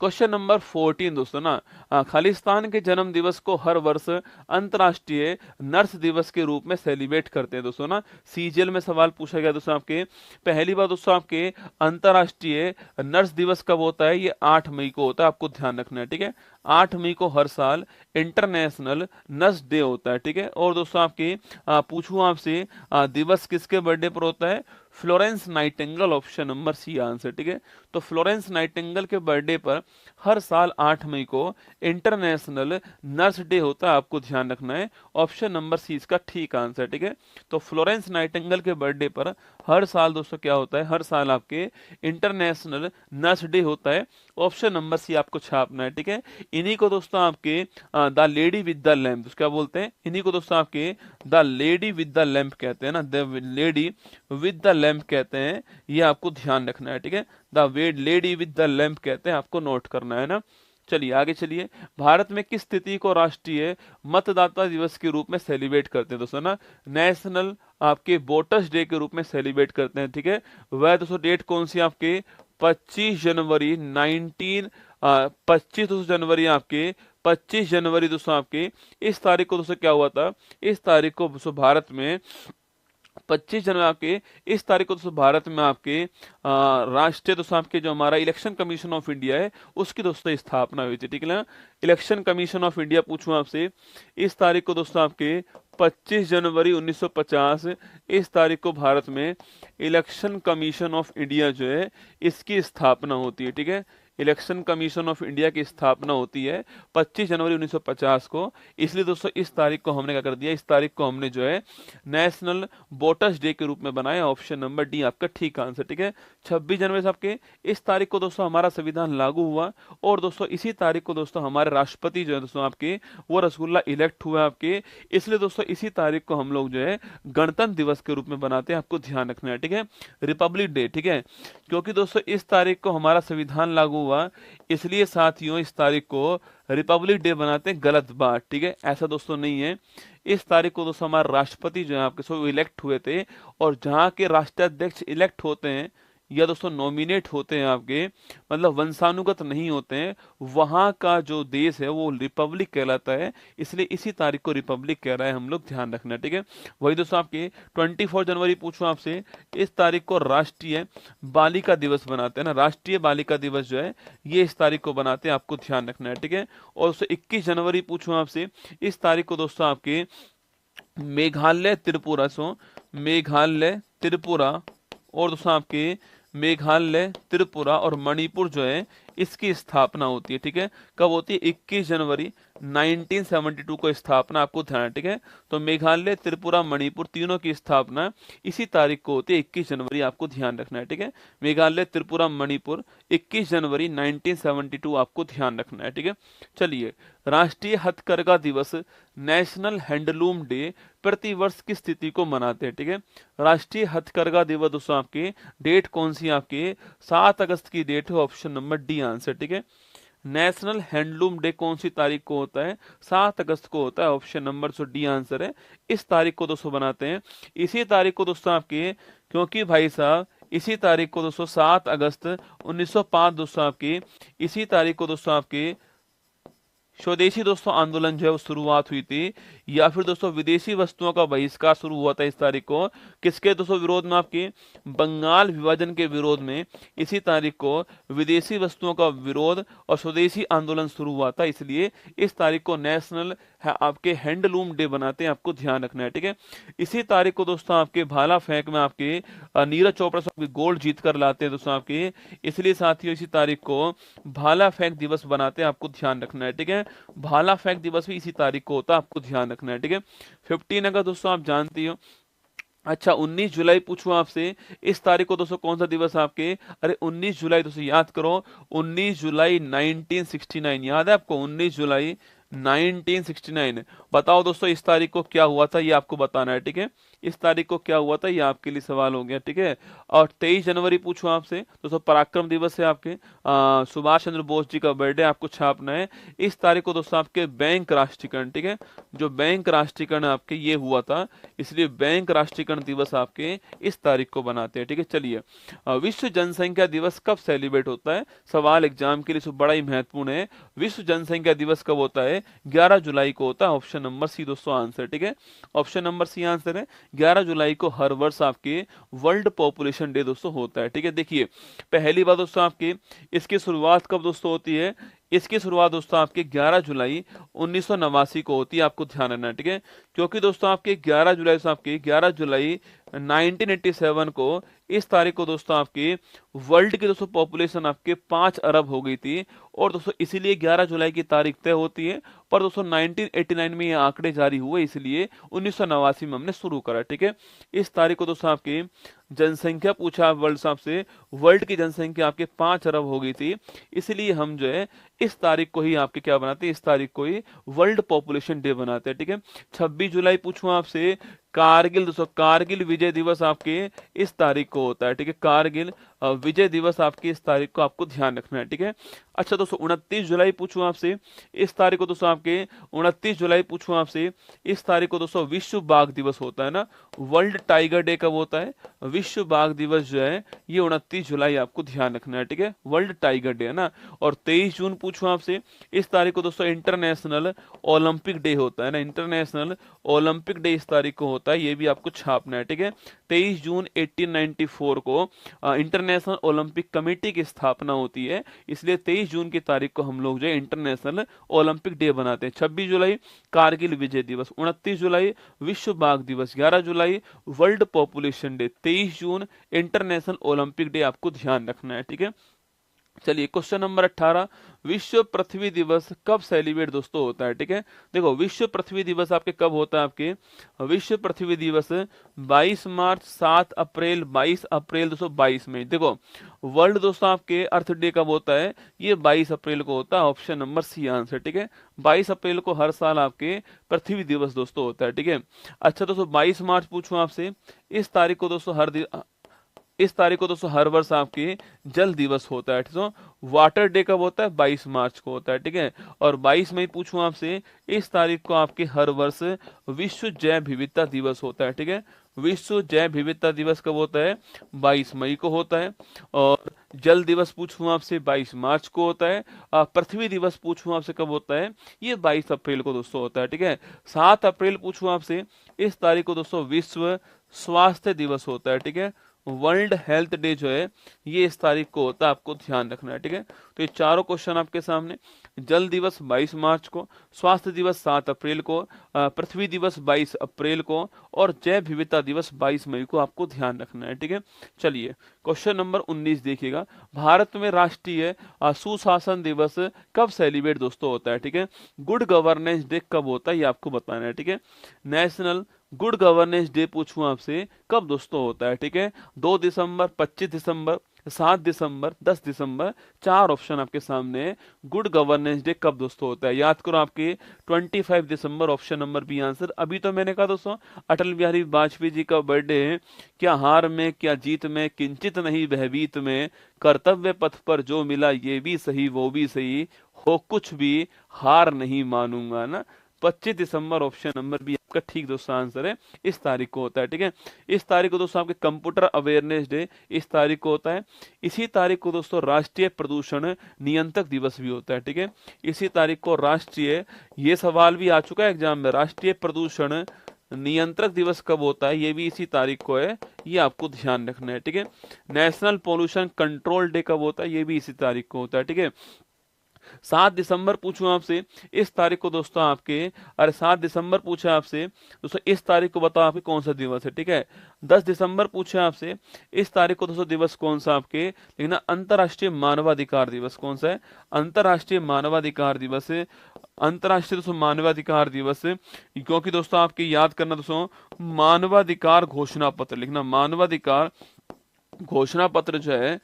क्वेश्चन नंबर 14 दोस्तों ना, खालिस्तान के जन्म दिवस को हर वर्ष अंतर्राष्ट्रीय नर्स दिवस के रूप में सेलिब्रेट करते हैं दोस्तों ना। सीजीएल में सवाल पूछा गया दोस्तों आपके, पहली बार दोस्तों आपके अंतर्राष्ट्रीय नर्स दिवस कब होता है, ये 8 मई को होता है, आपको ध्यान रखना है, ठीक है। 8 मई को हर साल इंटरनेशनल नर्स डे होता है, ठीक है। और दोस्तों आपके पूछूं आपसे दिवस किसके बर्थडे पर होता है, Florence Nightingale, option number C answer, ठीक है। तो फ्लोरेंस नाइटिंगेल के बर्थडे पर हर साल 8 मई को इंटरनेशनल नर्स डे होता है, आपको ध्यान रखना है। ऑप्शन नंबर सी इसका ठीक आंसर, ठीक है। तो फ्लोरेंस नाइटिंगेल के बर्थडे पर हर साल दोस्तों क्या होता है, हर साल आपके इंटरनेशनल नर्स डे होता है। ऑप्शन नंबर सी आपको छापना है, ठीक है। इन्हीं को दोस्तों आपके the lady with the lamp क्या बोलते हैं, इन्हीं को दोस्तों आपके the lady with the lamp कहते हैं ना, the lady with the lamp कहते हैं, ये आपको ध्यान रखना है, ठीक है। The lady with the lamp कहते हैं, आपको नोट करना है ना। चलिए आगे चलिए। भारत में किस तिथि को राष्ट्रीय मतदाता दिवस के रूप में सेलिब्रेट करते हैं दोस्तों ना, नेशनल आपके वोटर्स डे के रूप में सेलिब्रेट करते हैं, ठीक है। वह दोस्तों डेट कौन सी आपके 25 जनवरी 25 दोस्तों जनवरी आपके 25 जनवरी दोस्तों आपके इस तारीख को दोस्तों क्या हुआ था, इस तारीख को दोस्तों भारत में 25 जनवरी आपके इस तारीख को दोस्तों भारत में आपके राष्ट्रीय दोस्तों आपके जो हमारा इलेक्शन कमीशन ऑफ इंडिया है उसकी दोस्तों स्थापना हुई थी, ठीक है ना। इलेक्शन कमीशन ऑफ इंडिया पूछूं आपसे, इस तारीख को दोस्तों आपके 25 जनवरी 1950 इस तारीख को भारत में इलेक्शन कमीशन ऑफ इंडिया जो है इसकी स्थापना होती है, ठीक है। इलेक्शन कमीशन ऑफ इंडिया की स्थापना होती है 25 जनवरी 1950 को, इसलिए दोस्तों इस तारीख को हमने क्या कर दिया, इस तारीख को हमने जो है नेशनल वोटर्स डे के रूप में बनाया। ऑप्शन नंबर डी आपका ठीक आंसर, ठीक है। 26 जनवरी से आपके इस तारीख को दोस्तों हमारा संविधान लागू हुआ, और दोस्तों इसी तारीख को दोस्तों हमारे राष्ट्रपति जो है दोस्तों आपके वो रसगुल्ला इलेक्ट हुआ आपके, इसलिए दोस्तों इसी तारीख को हम लोग जो है गणतंत्र दिवस के रूप में बनाते हैं, आपको ध्यान रखना है, ठीक है। रिपब्लिक डे, ठीक है, क्योंकि दोस्तों इस तारीख को हमारा संविधान लागू हुआ, इसलिए साथियों इस तारीख को रिपब्लिक डे बनाते हैं, गलत बात, ठीक है, ऐसा दोस्तों नहीं है। इस तारीख को दोस्तों हमारे राष्ट्रपति जो है आपके सो इलेक्ट हुए थे, और जहां के राष्ट्राध्यक्ष इलेक्ट होते हैं या दोस्तों नॉमिनेट होते हैं आपके, मतलब वंशानुगत नहीं होते हैं, वहां का जो देश है वो रिपब्लिक कहलाता है, इसलिए इसी तारीख को रिपब्लिक कह रहा है, हम लोग ध्यान रखना है, ठीक है। वही दोस्तों आपके 24 जनवरी पूछूं आपसे, इस तारीख को राष्ट्रीय बालिका दिवस बनाते हैं ना, राष्ट्रीय बालिका दिवस जो है ये इस तारीख को बनाते हैं, आपको ध्यान रखना है, ठीक है। और दोस्तों 21 जनवरी पूछूं आपसे, इस तारीख को दोस्तों आपके मेघालय त्रिपुरा मेघालय त्रिपुरा और दोस्तों आपके मेघालय त्रिपुरा और मणिपुर जो है इसकी स्थापना होती है, ठीक है। कब होती है, 21 जनवरी 1972 को स्थापना, आपको ध्यान है, ठीक है। तो मेघालय त्रिपुरा मणिपुर तीनों की स्थापना इसी तारीख को होती है, 21 जनवरी, आपको ध्यान रखना है, ठीक है। मेघालय त्रिपुरा मणिपुर 21 जनवरी 1972 आपको ध्यान रखना है, ठीक है। चलिए, राष्ट्रीय हथकरघा दिवस नेशनल हैंडलूम डे प्रतिवर्ष की स्थिति को मनाते हैं, ठीक है। राष्ट्रीय हथकरघा दिवस दोस्तों आपके डेट कौन सी आपके 7 अगस्त की डेट है, ऑप्शन नंबर डी आंसर, ठीक है। नेशनल हैंडलूम डे कौन सी तारीख को होता है, 7 अगस्त को होता है, ऑप्शन नंबर सो डी आंसर है। इस तारीख को दोस्तों बनाते हैं, इसी तारीख को दोस्तों आपके, क्योंकि भाई साहब इसी तारीख को दोस्तों 7 अगस्त 1905 दोस्तों आपके, इसी तारीख को दोस्तों आपके स्वदेशी दोस्तों आंदोलन जो है वो शुरुआत हुई थी, या फिर दोस्तों विदेशी वस्तुओं का बहिष्कार शुरू हुआ था इस तारीख को, किसके दोस्तों विरोध में, आपके बंगाल विभाजन के विरोध में इसी तारीख को विदेशी वस्तुओं का विरोध और स्वदेशी आंदोलन शुरू हुआ था, इसलिए इस तारीख को नेशनल आपके हैंडलूम डे बनाते हैं, आपको ध्यान रखना है, ठीक है। इसी तारीख को दोस्तों आपके भाला फेंक में आपके नीरज चोपड़ा साहब गोल्ड जीत कर लाते हैं दोस्तों आपके, इसलिए साथियों इसी तारीख को भाला फेंक दिवस बनाते हैं, आपको ध्यान रखना है, ठीक है। भाला फेंक दिवस भी इसी तारीख को होता है, आपको ध्यान रखना है, ठीक है। 15 अगस्त दोस्तों आप जानती हो। अच्छा, 19 जुलाई पूछूं आपसे, इस तारीख को दोस्तों कौन सा दिवस आपके, अरे 19 जुलाई दोस्तों याद करो, 19 जुलाई 1969, याद है आपको, 19 जुलाई 1969। बताओ दोस्तों इस तारीख को क्या हुआ था, ये आपको बताना है, ठीक है। इस तारीख को क्या हुआ था, ये आपके लिए सवाल हो गया, ठीक है। और 23 जनवरी पूछो आपसे, दोस्तों पराक्रम दिवस है आपके, सुभाष चंद्र बोस जी का बर्थडे आपको छापना है। इस तारीख को दोस्तों आपके बैंक राष्ट्रीयकरण, ठीक है, जो बैंक राष्ट्रीयकरण आपके ये हुआ था, इसलिए बैंक राष्ट्रीयकरण दिवस आपके इस तारीख को बनाते हैं, ठीक है। चलिए, विश्व जनसंख्या दिवस कब सेलिब्रेट होता है, सवाल एग्जाम के लिए बड़ा ही महत्वपूर्ण है। विश्व जनसंख्या दिवस कब होता है, 11 जुलाई को होता है, ऑप्शन नंबर सी दोस्तों आंसर, ठीक है। ऑप्शन नंबर सी आंसर है, 11 जुलाई को हर वर्ष आपके वर्ल्ड पॉपुलेशन डे दोस्तों होता है, ठीक है। देखिए, पहली बात दोस्तों आपके इसकी शुरुआत कब दोस्तों होती है, इसकी शुरुआत दोस्तों आपके 11 जुलाई 1989 को होती है, आपको ध्यान रखना है, ठीक है। क्योंकि दोस्तों आपके 11 जुलाई 1987 को, इस तारीख को दोस्तों आपकी वर्ल्ड की दोस्तों पॉपुलेशन आपके 5 अरब हो गई थी। और दोस्तों इसीलिए 11 जुलाई की तारीख तय होती है। पर दोस्तों 1989 में ये आंकड़े जारी हुए, इसलिए 1989 में हमने शुरू करा, ठीक है। इस तारीख को दोस्तों आपकी जनसंख्या पूछा वर्ल्ड साहब से, वर्ल्ड की जनसंख्या आपके 5 अरब हो गई थी, इसलिए हम जो है इस तारीख को ही आपके क्या बनाते हैं, इस तारीख को ही वर्ल्ड पॉपुलेशन डे बनाते हैं, ठीक है। 26 जुलाई पूछूं आपसे, कारगिल दोस्तों, कारगिल विजय दिवस आपके इस तारीख को होता है, ठीक है। कारगिल विजय दिवस आपकी इस तारीख को आपको ध्यान रखना है, ठीक है। अच्छा दोस्तों 29 जुलाई पूछूं आपसे, इस तारीख को दोस्तों आपके 29 जुलाई पूछूं आपसे, इस तारीख को दोस्तों विश्व बाघ दिवस होता है ना। वर्ल्ड टाइगर डे कब होता है, विश्व बाघ दिवस जो है ये 29 जुलाई आपको ध्यान रखना है, ठीक है। वर्ल्ड टाइगर डे है ना। और 23 जून पूछूं आपसे, इस तारीख को दोस्तों इंटरनेशनल ओलंपिक डे होता है ना, इंटरनेशनल ओलंपिक डे इस तारीख को होता है, ये भी आपको छापना है, ठीक है। 23 जून 1894 को इंटरनेशनल ओलंपिक कमेटी की स्थापना होती है, इसलिए 23 जून की तारीख को हम लोग जो है इंटरनेशनल ओलंपिक डे बनाते हैं। 26 जुलाई कारगिल विजय दिवस, 29 जुलाई विश्व बाघ दिवस, 11 जुलाई वर्ल्ड पॉपुलेशन डे, 23 जून इंटरनेशनल ओलंपिक डे आपको ध्यान रखना है, ठीक है। चलिए क्वेश्चन नंबर 18, विश्व पृथ्वी दिवस कब सेलिब्रेट दोस्तों होता है, ठीक है। देखो विश्व पृथ्वी दिवस आपके कब होता है, आपके विश्व पृथ्वी दिवस 22 मार्च, 7 अप्रैल, 22 अप्रैल दोस्तों, 22 मई। देखो वर्ल्ड दोस्तों आपके अर्थ डे कब होता है, ये 22 अप्रैल को होता है, ऑप्शन नंबर सी आंसर, ठीक है। 22 अप्रैल को हर साल आपके पृथ्वी दिवस दोस्तों होता है, ठीक है। अच्छा दोस्तों 22 मार्च पूछूं आपसे, इस तारीख को दोस्तों हर वर्ष आपके जल दिवस होता है, ठीक है। वाटर डे कब होता है, 22 मार्च को होता है, ठीक है। और 22 मई पूछूं आपसे, इस तारीख को आपके हर वर्ष विश्व जैव विविधता दिवस होता है, ठीक है। विश्व जैव विविधता दिवस कब होता है, 22 मई को होता है। और जल दिवस पूछूं आपसे 22 मार्च को होता है। पृथ्वी दिवस पूछूं आपसे कब होता है, ये 22 अप्रैल को दोस्तों होता है, ठीक है। 7 अप्रैल पूछूं आपसे, इस तारीख को दोस्तों विश्व स्वास्थ्य दिवस होता है, ठीक है। वर्ल्ड हेल्थ डे जो है ये इस तारीख को होता है, आपको ध्यान रखना है, ठीक है। तो ये चारों क्वेश्चन आपके सामने, जल दिवस 22 मार्च को, स्वास्थ्य दिवस 7 अप्रैल को, पृथ्वी दिवस 22 अप्रैल को, और जैव विविधता दिवस 22 मई को आपको ध्यान रखना है, ठीक है। चलिए क्वेश्चन नंबर 19 देखिएगा, भारत में राष्ट्रीय सुशासन दिवस कब सेलिब्रेट दोस्तों होता है, ठीक है। गुड गवर्नेंस डे कब होता है ये आपको बताना है, ठीक है। नेशनल गुड गवर्नेंस डे पूछूं आपसे कब दोस्तों होता है, ठीक है। 2 दिसंबर, 25 दिसंबर, 7 दिसंबर, 10 दिसंबर, 4 ऑप्शन आपके सामने है। गुड गवर्नेंस डे कब दोस्तों होता है, याद करो आपके 25 दिसंबर, ऑप्शन नंबर बी आंसर। अभी तो मैंने कहा दोस्तों अटल बिहारी वाजपेयी जी का बर्थडे है, क्या हार में क्या जीत में, किंचित नहीं भयभीत में, कर्तव्य पथ पर जो मिला ये भी सही वो भी सही, हो कुछ भी हार नहीं मानूंगा ना। 25 दिसंबर ऑप्शन नंबर बी आपका ठीक दोस्तों आंसर है, इस तारीख को होता है, ठीक है। इस तारीख को दोस्तों आपके कंप्यूटर अवेयरनेस डे इस तारीख को होता है। इसी तारीख को दोस्तों राष्ट्रीय प्रदूषण नियंत्रक दिवस भी होता है, ठीक है। इसी तारीख को राष्ट्रीय, ये सवाल भी आ चुका है एग्जाम में, राष्ट्रीय प्रदूषण नियंत्रक दिवस कब होता है, ये भी इसी तारीख को है, ये आपको ध्यान रखना है, ठीक है। नेशनल पोल्यूशन कंट्रोल डे कब होता है, ये भी इसी तारीख को होता है, ठीक है। 7 दिसंबर पूछूं आपसे, इस तारीख को दोस्तों आपके, अरे 7 दिसंबर पूछा आपसे दोस्तों, इस तारीख को बताओ आपके कौन सा दिवस है, ठीक है। 10 दिसंबर पूछा आपसे, इस तारीख को दोस्तों दिवस कौन सा आपके, लेकिन अंतर्राष्ट्रीय मानवाधिकार दिवस कौन सा है, अंतर्राष्ट्रीय मानवाधिकार दिवस है। अंतर्राष्ट्रीय दोस्तों मानवाधिकार दिवस, क्योंकि दोस्तों आपके याद करना दोस्तों, मानवाधिकार घोषणा पत्र लिखना, मानवाधिकार घोषणा पत्र जो है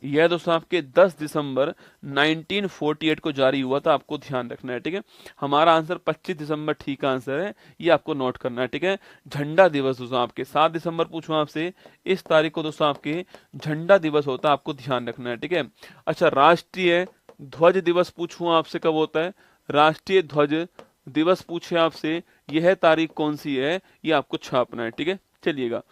यह दोस्तों आपके 10 दिसंबर 1948 को जारी हुआ था, आपको ध्यान रखना है, ठीक है। हमारा आंसर 25 दिसंबर ठीक आंसर है, ये आपको नोट करना है, ठीक है। झंडा दिवस दोस्तों आपके 7 दिसंबर पूछूं आपसे, इस तारीख को दोस्तों आपके झंडा दिवस होता है, आपको ध्यान रखना है, ठीक है। अच्छा राष्ट्रीय ध्वज दिवस पूछूं आपसे कब होता है, राष्ट्रीय ध्वज दिवस पूछे आपसे, यह तारीख कौन सी है, ये आपको छापना है, ठीक है। चलिएगा,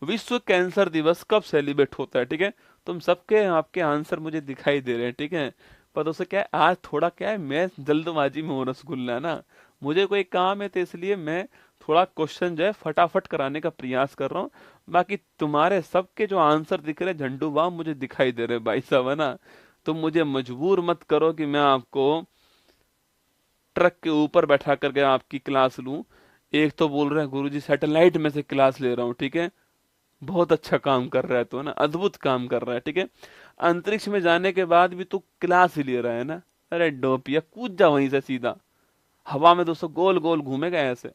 विश्व कैंसर दिवस कब सेलिब्रेट होता है, ठीक है। तुम सबके आपके आंसर मुझे दिखाई दे रहे हैं, ठीक है। पर दोस्तों क्या है, आज थोड़ा क्या है, मैं जल्दबाजी में हूँ रसगुल्ला ना, मुझे कोई काम है तो इसलिए मैं थोड़ा क्वेश्चन जो है फटाफट कराने का प्रयास कर रहा हूँ। बाकी तुम्हारे सबके जो आंसर दिख रहे हैं झंडू बाम मुझे दिखाई दे रहे हैं भाई साहब, है ना। तुम मुझे मजबूर मत करो कि मैं आपको ट्रक के ऊपर बैठा करके आपकी क्लास लूं। एक तो बोल रहे हैं गुरुजी सैटेलाइट में से क्लास ले रहा हूँ, ठीक है, बहुत अच्छा काम कर रहा है तो ना, अद्भुत काम कर रहा है, ठीक है। अंतरिक्ष में जाने के बाद भी तू क्लास ही ले रहा है ना, अरे डोपिया कूद जा वहीं से सीधा, हवा में दोस्तों गोल गोल घूमेगा ऐसे।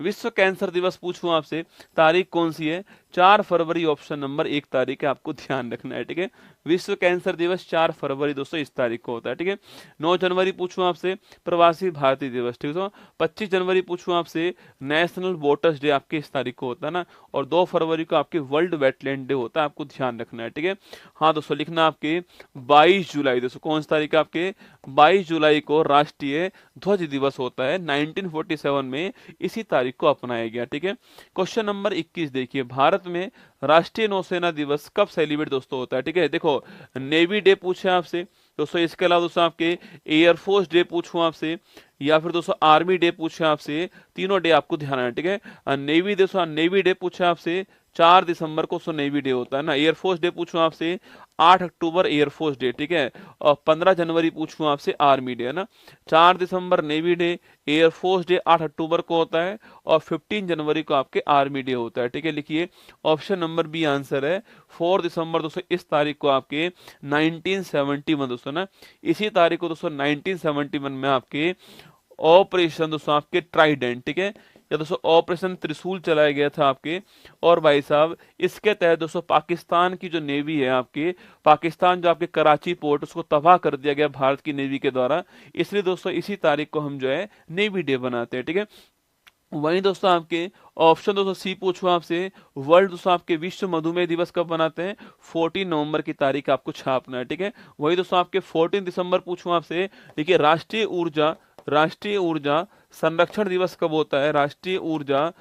विश्व कैंसर दिवस पूछूं आपसे, तारीख कौन सी है? 4 फरवरी, ऑप्शन नंबर 1 तारीख है, आपको ध्यान रखना है, ठीक है। विश्व कैंसर दिवस 4 फरवरी दोस्तों इस तारीख को होता है, ठीक है। 9 जनवरी पूछूं आपसे, प्रवासी भारतीय दिवस, ठीक है। 25 जनवरी पूछूं आपसे, नेशनल वोटर्स डे आपके इस तारीख को होता है ना, और 2 फरवरी को आपके वर्ल्ड वेटलैंड डे होता है, आपको ध्यान रखना है, ठीक है। हाँ दोस्तों, लिखना आपके 22 जुलाई दोस्तों, कौन सी तारीख है आपके? 22 जुलाई को राष्ट्रीय ध्वज दिवस होता है। 1947 में इसी तारीख को अपनाया गया, ठीक है। क्वेश्चन नंबर 21 देखिए, भारत में राष्ट्रीय नौसेना दिवस कब सेलिब्रेट दोस्तों होता है? ठीक है, देखो नेवी डे पूछे आपसे दोस्तों, इसके अलावा दोस्तों आपके एयरफोर्स डे पूछूं आपसे, या फिर दोस्तों आर्मी डे पूछे आपसे, तीनों डे आपको ध्यान है, ठीक है। नेवी दोस्तों नेवी डे पूछे आपसे 4 दिसंबर को सो नेवी डे होता है ना। एयरफोर्स डे पूछूं आपसे 8 अक्टूबर एयरफोर्स डे, ठीक है। और 15 जनवरी पूछूं आपसे आर्मी डे, है ना। 4 दिसंबर नेवी डे, एयरफोर्स डे 8 अक्टूबर को होता है, और 15 जनवरी को आपके आर्मी डे होता है, ठीक है। लिखिए ऑप्शन नंबर बी आंसर है। 4 दिसंबर दोस्तों इस तारीख को आपके 1971 दोस्तों ना, इसी तारीख को दोस्तों 1971 में आपके ऑपरेशन दोस्तों आपके ट्राइडेंट, ठीक है, या दोस्तों ऑपरेशन त्रिशूल चलाया गया था आपके। और भाई साहब इसके तहत दोस्तों पाकिस्तान की जो नेवी है आपके, पाकिस्तान जो आपके कराची पोर्ट उसको तबाह कर दिया गया भारत की नेवी के द्वारा, इसलिए दोस्तों इसी तारीख को हम जो है नेवी डे बनाते हैं, ठीक है। वहीं दोस्तों आपके ऑप्शन दोस्तों सी पूछूं आपसे, वर्ल्ड दोस्तों आपके विश्व मधुमेह दिवस कब बनाते हैं? 14 नवंबर की तारीख आपको छापना है, ठीक है। वही दोस्तों आपके 14 दिसंबर पूछूं आपसे, देखिए राष्ट्रीय ऊर्जा संरक्षण दिवस कब होता है? राष्ट्रीय ऊर्जा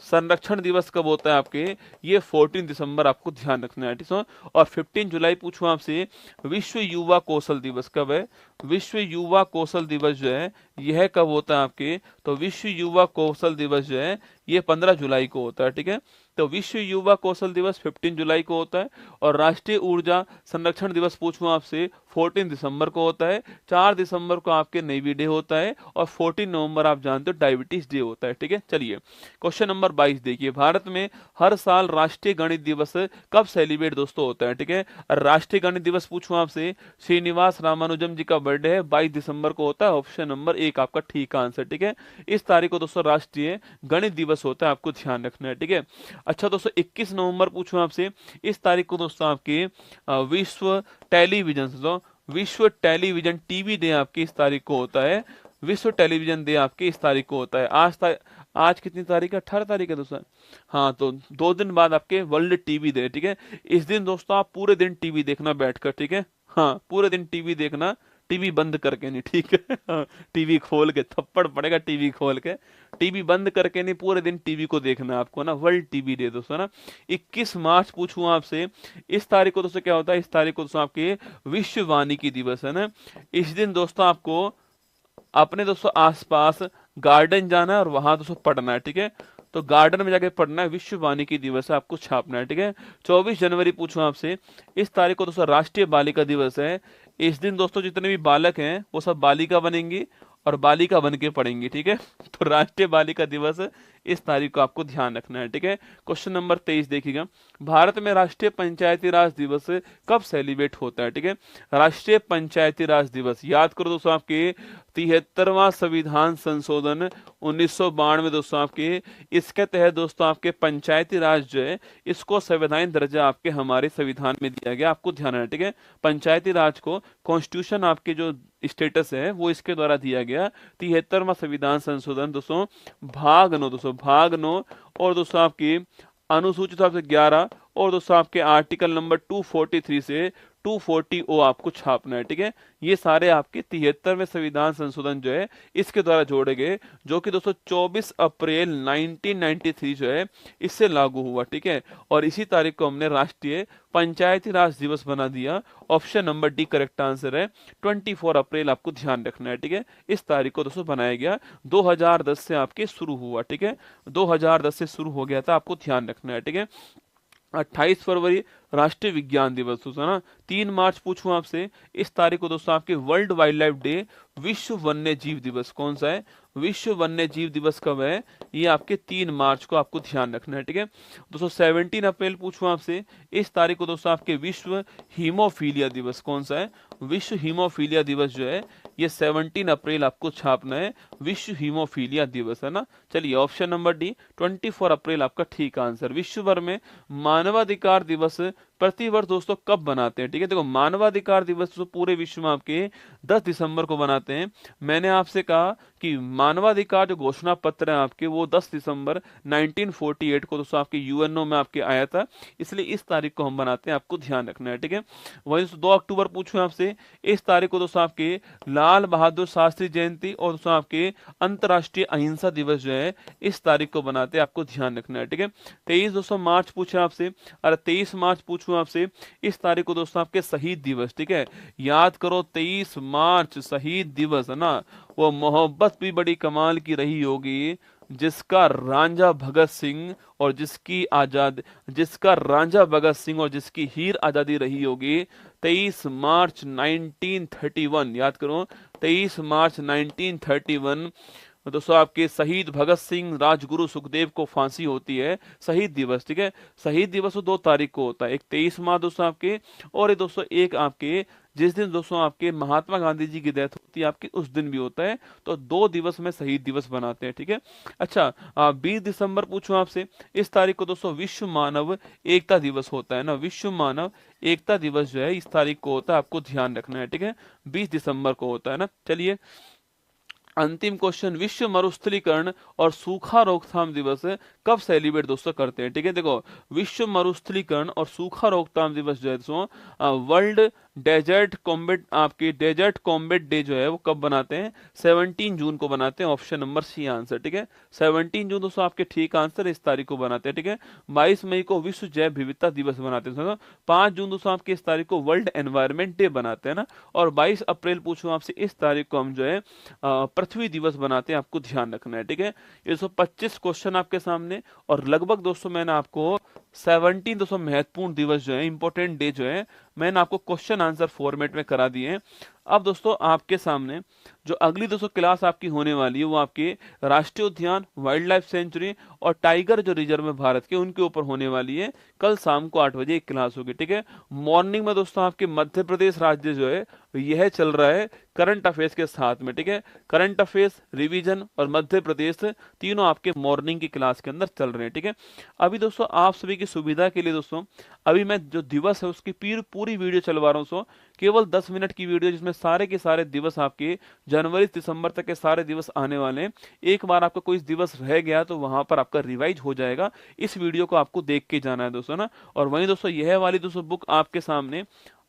संरक्षण दिवस कब होता है आपके? ये 14 दिसंबर आपको ध्यान रखना है, ठीक है। और 15 जुलाई पूछूं आपसे, विश्व युवा कौशल दिवस कब है? विश्व युवा कौशल दिवस जो है यह कब होता है आपके? तो विश्व युवा कौशल दिवस जो है ये 15 जुलाई को होता है, ठीक है। तो विश्व युवा कौशल दिवस 15 जुलाई को होता है, और राष्ट्रीय ऊर्जा संरक्षण दिवस पूछूं आपसे 14 दिसंबर को होता है। 4 दिसंबर को आपके नेवी डे होता है, और 14 नवंबर आप जानते हो डायबिटीज डे होता है, ठीक है। चलिए क्वेश्चन नंबर 22 देखिए, भारत में हर साल राष्ट्रीय गणित दिवस कब सेलिब्रेट दोस्तों होता है? ठीक है, राष्ट्रीय गणित दिवस पूछूं आपसे, श्रीनिवास रामानुजम जी का बर्थडे है, 22 दिसंबर को होता है, ऑप्शन नंबर 1 आपका ठीक आंसर, ठीक है। इस तारीख को दोस्तों राष्ट्रीय गणित दिवस होता है, आपको ध्यान रखना है, ठीक है। अच्छा दोस्तों 21 नवंबर पूछूं आपसे, इस तारीख को दोस्तों आपके विश्व टेलीविजन विश्व टेलीविजन टीवी डे आपकी इस तारीख को होता है। विश्व टेलीविजन डे आपके इस तारीख को होता है। आज कितनी तारीख है? 18 तारीख है दोस्तों। हाँ, तो 2 दिन बाद आपके वर्ल्ड टीवी डे, ठीक है। इस दिन दोस्तों आप पूरे दिन टीवी देखना बैठकर, ठीक है। हाँ, पूरे दिन टीवी देखना, टीवी बंद करके नहीं, ठीक है। हाँ, टीवी खोल के थप्पड़ पड़ेगा, टीवी खोल के, टीवी बंद करके नहीं, पूरे दिन टीवी को देखना आपको ना, वर्ल्ड टीवी डे दोस्तों ना। 21 मार्च पूछूं आपसे, इस तारीख को दोस्तों क्या होता है? इस तारीख को दोस्तों आपके विश्व वानिकी दिवस है ना। इस दिन दोस्तों आपको अपने दोस्तों आसपास गार्डन जाना है और वहां दोस्तों पढ़ना है, ठीक है। तो गार्डन में जाके पढ़ना है, विश्व वानिकी दिवस है, आपको छापना है, ठीक है। 24 जनवरी पूछूं आपसे, इस तारीख को दोस्तों राष्ट्रीय बालिका दिवस है। इस दिन दोस्तों जितने भी बालक हैं वो सब बालिका बनेंगी और बालिका बन के पढ़ेंगी, ठीक है। तो राष्ट्रीय बालिका दिवस इस तारीख को आपको ध्यान रखना है, ठीक है। क्वेश्चन नंबर 23 देखिएगा, भारत में राष्ट्रीय पंचायती राज दिवस कब सेलिब्रेट होता है? ठीक है, राष्ट्रीय पंचायती राज दिवस याद करो दोस्तों, आपके 73वां संविधान संशोधन 1992 दोस्तों आपके, इसके तहत दोस्तों आपके पंचायती राज जो है इसको संवैधानिक दर्जा आपके हमारे संविधान में दिया गया, आपको ध्यान है, ठीक है। पंचायती राज को कॉन्स्टिट्यूशन आपके जो स्टेटस है वो इसके द्वारा दिया गया। 73वां संविधान संशोधन दोस्तों भाग 9 और दोस्तों आपकी अनुसूचित आपसे 11 और दोस्तों आपके आर्टिकल नंबर 243 से 240 आपको छापना है, ठीक है। ये सारे आपके 73वें संविधान संशोधन जो है इसके द्वारा जोड़े गए, जो कि दोस्तों 24 अप्रैल 1993 जो है इससे लागू हुआ, ठीक है। और इसी तारीख को हमने राष्ट्रीय पंचायती राज दिवस बना दिया। Option number D correct answer है। 24 अप्रैल आपको ध्यान रखना है, ठीक है। इस तारीख को दोस्तों बनाया गया, 2010 से आपके शुरू हुआ, ठीक है। 2010 से शुरू हो गया था, आपको ध्यान रखना है, ठीक है। 28 फरवरी राष्ट्रीय विज्ञान दिवस दोस्तों ना। 3 मार्च पूछूं आपसे, इस तारीख को दोस्तों आपके वर्ल्ड वाइल्ड लाइफ डे, विश्व वन्य जीव दिवस कौन सा है? विश्व वन्य जीव दिवस कब है? ये आपके 3 मार्च को आपको ध्यान रखना है, ठीक है दोस्तों। 17 अप्रैल पूछूं आपसे, इस तारीख को दोस्तों आपके विश्व हीमोफीलिया दिवस कौन सा है? विश्व हीमोफीलिया दिवस जो है ये 17 अप्रैल आपको छापना है, विश्व हीमोफीलिया दिवस है ना। चलिए ऑप्शन नंबर डी 24 अप्रैल आपका ठीक आंसर। विश्व भर में मानवाधिकार दिवस प्रतिवर्ष दोस्तों कब बनाते हैं? ठीक है, देखो मानवाधिकार दिवस तो पूरे विश्व में आपके 10 दिसंबर को बनाते हैं। मैंने आपसे कहा कि मानवाधिकार जो घोषणा पत्र है आपके वो 10 दिसंबर 1948 को दोस्तों आपके यूएनओ में आपके आया था, इसलिए इस तारीख को हम बनाते हैं, आपको ध्यान रखना है, ठीक है। वही 2 अक्टूबर पूछूं आपसे, इस तारीख को दोस्तों आपके लाल बहादुर शास्त्री जयंती और दोस्तों आपके अंतर्राष्ट्रीय अहिंसा दिवस जो है इस तारीख को बनाते हैं, आपको ध्यान रखना है, ठीक है। 23 दोस्तों मार्च पूछे आपसे, अरे 23 मार्च पूछूं आपसे, इस तारीख को दोस्तों आपके शहीद दिवस, ठीक है, याद करो 23 मार्च शहीद दिवस है ना। वो मोहब्बत भी बड़ी कमाल की रही होगी जिसका रांझा भगत सिंह और जिसकी हीर आजादी रही होगी 23 मार्च 1931, याद करो 23 मार्च 1931 दोस्तों आपके शहीद भगत सिंह राजगुरु सुखदेव को फांसी होती है, शहीद दिवस, ठीक है। शहीद दिवस 2 तारीख को होता है, एक 23 मार्च दोस्तों आपके, और ये दोस्तों एक आपके जिस दिन दोस्तों आपके महात्मा गांधी जी की डेथ होती है आपकी उस दिन भी होता है, तो 2 दिवस में शहीद दिवस बनाते हैं, ठीक है। अच्छा 20 दिसंबर पूछूं आपसे, इस तारीख को दोस्तों विश्व मानव एकता दिवस होता है ना। विश्व मानव एकता दिवस जो है इस तारीख को होता है, आपको ध्यान रखना है, ठीक है, 20 दिसंबर को होता है ना। चलिए अंतिम क्वेश्चन, विश्व मरुस्थलीकरण और सूखा रोकथाम दिवस कब सेलिब्रेट दोस्तों करते हैं? ठीक है, देखो विश्व मरुस्थलीकरण और सूखा रोकथाम दिवस जो है दोस्तों वर्ल्ड डेजर्ट कॉम्बेट डे जो है वो कब बनाते हैं? 17 जून को बनाते हैं, ऑप्शन नंबर सी आंसर, ठीक है। 17 जून दोस्तों आपके ठीक आंसर, इस तारीख को बनाते हैं, ठीक है। 22 मई को विश्व जैव विविधता दिवस बनाते हैं। 5 जून दोस्तों आपके इस तारीख को वर्ल्ड एनवायरमेंट डे बनाते हैं ना। और 22 अप्रैल पूछूं आपसे, इस तारीख को हम जो है पृथ्वी दिवस बनाते हैं, आपको ध्यान रखना है, ठीक है। ये 125 क्वेश्चन आपके सामने, और लगभग दोस्तों मैंने आपको 17 दोस्तों महत्वपूर्ण दिवस जो है, इंपॉर्टेंट डे जो है, मैंने आपको क्वेश्चन आंसर फॉर्मेट में करा दिए हैं। अब दोस्तों आपके सामने जो अगली दोस्तों क्लास आपकी होने वाली है वो आपके राष्ट्रीय उद्यान, वाइल्ड लाइफ सेंचुरी और टाइगर जो रिजर्व में भारत के, उनके ऊपर होने वाली है। कल शाम को 8 बजे एक क्लास होगी, ठीक है। मॉर्निंग में दोस्तों आपके मध्य प्रदेश राज्य जो है यह चल रहा है करंट अफेयर्स के साथ में, ठीक है। करंट अफेयर्स, रिवीजन और मध्य प्रदेश तीनों आपके मॉर्निंग की क्लास के अंदर चल रहे हैं, ठीक है। अभी दोस्तों आप सभी की सुविधा के लिए दोस्तों अभी मैं जो दिवस है उसकी पूरी वीडियो चलवा रहा हूँ दोस्तों, केवल 10 मिनट की वीडियो, जिसमें सारे के सारे दिवस आपके जनवरी से दिसंबर तक के सारे दिवस आने वाले हैं। एक बार आपका कोई दिवस रह गया तो वहां पर आपका रिवाइज हो जाएगा, इस वीडियो को आपको देख के जाना है दोस्तों ना। और वहीं दोस्तों यह वाली दोस्तों बुक आपके सामने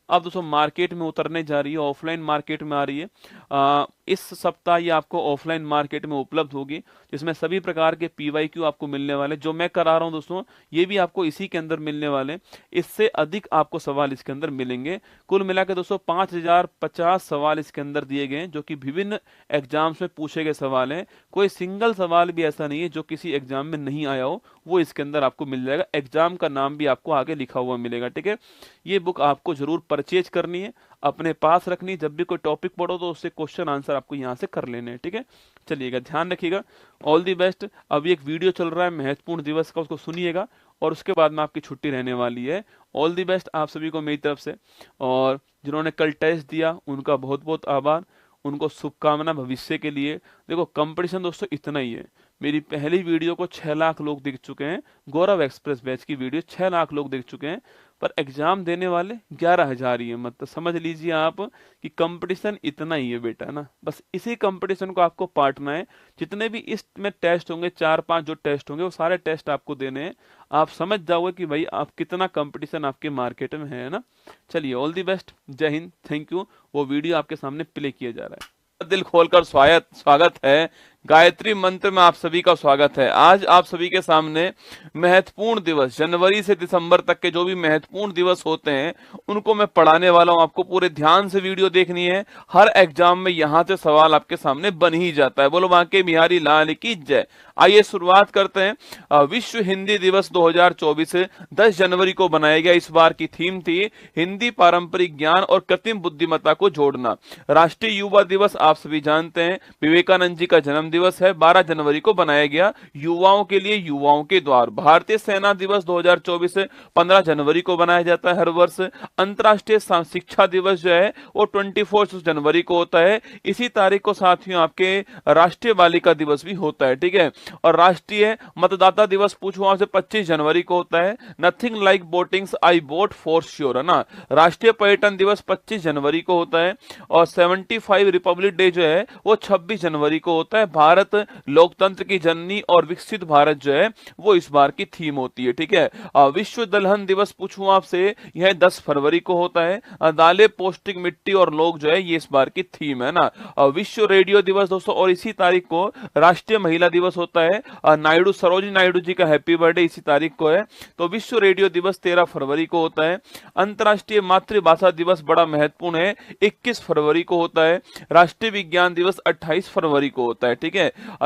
अब दोस्तों मार्केट में उतरने जा रही है, ऑफलाइन मार्केट में आ रही है। इस सप्ताह ये आपको ऑफलाइन मार्केट में उपलब्ध होगी, जिसमें सभी प्रकार के PYQ आपको मिलने वाले, जो मैं करा रहा हूं दोस्तों ये भी आपको इसी के अंदर मिलने वाले, इससे अधिक आपको सवाल इसके अंदर मिलेंगे। कुल मिलाकर दोस्तों 5050 सवाल इसके अंदर दिए गए हैं, जो कि विभिन्न एग्जाम्स में पूछे गए सवाल हैं। कोई सिंगल सवाल भी ऐसा नहीं है जो किसी एग्जाम में नहीं आया हो, वो इसके अंदर आपको मिल जाएगा। एग्जाम का नाम भी आपको आगे लिखा हुआ मिलेगा, ठीक है। ये बुक आपको जरूर परचेज करनी है, अपने पास रखनी है, जब भी कोई टॉपिक पढ़ो तो उससे क्वेश्चन आंसर आपको यहाँ से कर लेने हैं, ठीक है। चलिएगा, ध्यान रखिएगा, ऑल दी बेस्ट। अभी एक वीडियो चल रहा है महत्वपूर्ण दिवस का, उसको सुनिएगा और उसके बाद में आपकी छुट्टी रहने वाली है। ऑल दी बेस्ट आप सभी को मेरी तरफ से, और जिन्होंने कल टेस्ट दिया उनका बहुत बहुत आभार, उनको शुभकामना भविष्य के लिए। देखो कंपटीशन दोस्तों इतना ही है, मेरी पहली वीडियो को 6 लाख लोग देख चुके हैं, गौरव एक्सप्रेस बैच की वीडियो 6 लाख लोग देख चुके हैं, पर एग्जाम देने वाले 11,000 ही है। मतलब समझ लीजिए आप कि कंपटीशन इतना ही है बेटा ना, बस इसी कंपटीशन को आपको पाटना है। जितने भी इसमें टेस्ट होंगे, 4-5 जो टेस्ट होंगे, वो सारे टेस्ट आपको देने हैं। आप समझ जाओगे कि भाई आप कितना कंपटीशन आपके मार्केट में है ना। चलिए ऑल दी बेस्ट, जय हिंद, थैंक यू। वो वीडियो आपके सामने प्ले किया जा रहा है। दिल खोलकर स्वागत है गायत्री मंत्र में आप सभी का स्वागत है। आज आप सभी के सामने महत्वपूर्ण दिवस, जनवरी से दिसंबर तक के जो भी महत्वपूर्ण दिवस होते हैं उनको मैं पढ़ाने वाला हूं। आपको पूरे ध्यान से वीडियो देखनी है। हर एग्जाम में यहां से सवाल आपके सामने बन ही जाता है। बोलो बांके बिहारी लाल की जय। आइए शुरुआत करते हैं। विश्व हिंदी दिवस 2024 10 जनवरी को बनाया गया। इस बार की थीम थी हिंदी, पारंपरिक ज्ञान और कृत्रिम बुद्धिमत्ता को जोड़ना। राष्ट्रीय युवा दिवस आप सभी जानते हैं, विवेकानंद जी का जन्म दिवस है। 12 जनवरी को बनाया गया। युवाओं के लिए युवाओं के द्वार। भारतीय सेना दिवस 2024 15 जनवरी को बनाया जाता है हर वर्ष। अंतर्राष्ट्रीय शिक्षा दिवस जो है वो 24 जनवरी को होता है। इसी तारीख को साथियों आपके राष्ट्रीय बालिका दिवस भी होता है, ठीक है। और राष्ट्रीय मतदाता दिवस पूछो आपसे 25 जनवरी को होता है। Nothing like votings, I vote for sure, है ना। राष्ट्रीय पर्यटन दिवस 25 जनवरी को होता है। और 75 रिपब्लिक डे जो है वो 26 जनवरी को होता है। भारत लोकतंत्र की जननी और विकसित भारत जो है वो इस बार की थीम होती है, ठीक है। विश्व दलहन दिवस पूछूं आपसे, यह 10 फरवरी को होता है। दालें, पौष्टिक, मिट्टी और लोग जो है ये इस बार की थीम है ना। विश्व रेडियो दिवस दोस्तों, और इसी तारीख को राष्ट्रीय महिला दिवस होता है। नायडू, सरोजिनी नायडू जी का हैप्पी बर्थडे इसी तारीख को है। तो विश्व रेडियो दिवस 13 फरवरी को होता है। अंतर्राष्ट्रीय मातृभाषा दिवस बड़ा महत्वपूर्ण है, 21 फरवरी को होता है। राष्ट्रीय विज्ञान दिवस 28 फरवरी को होता है, ठीक है।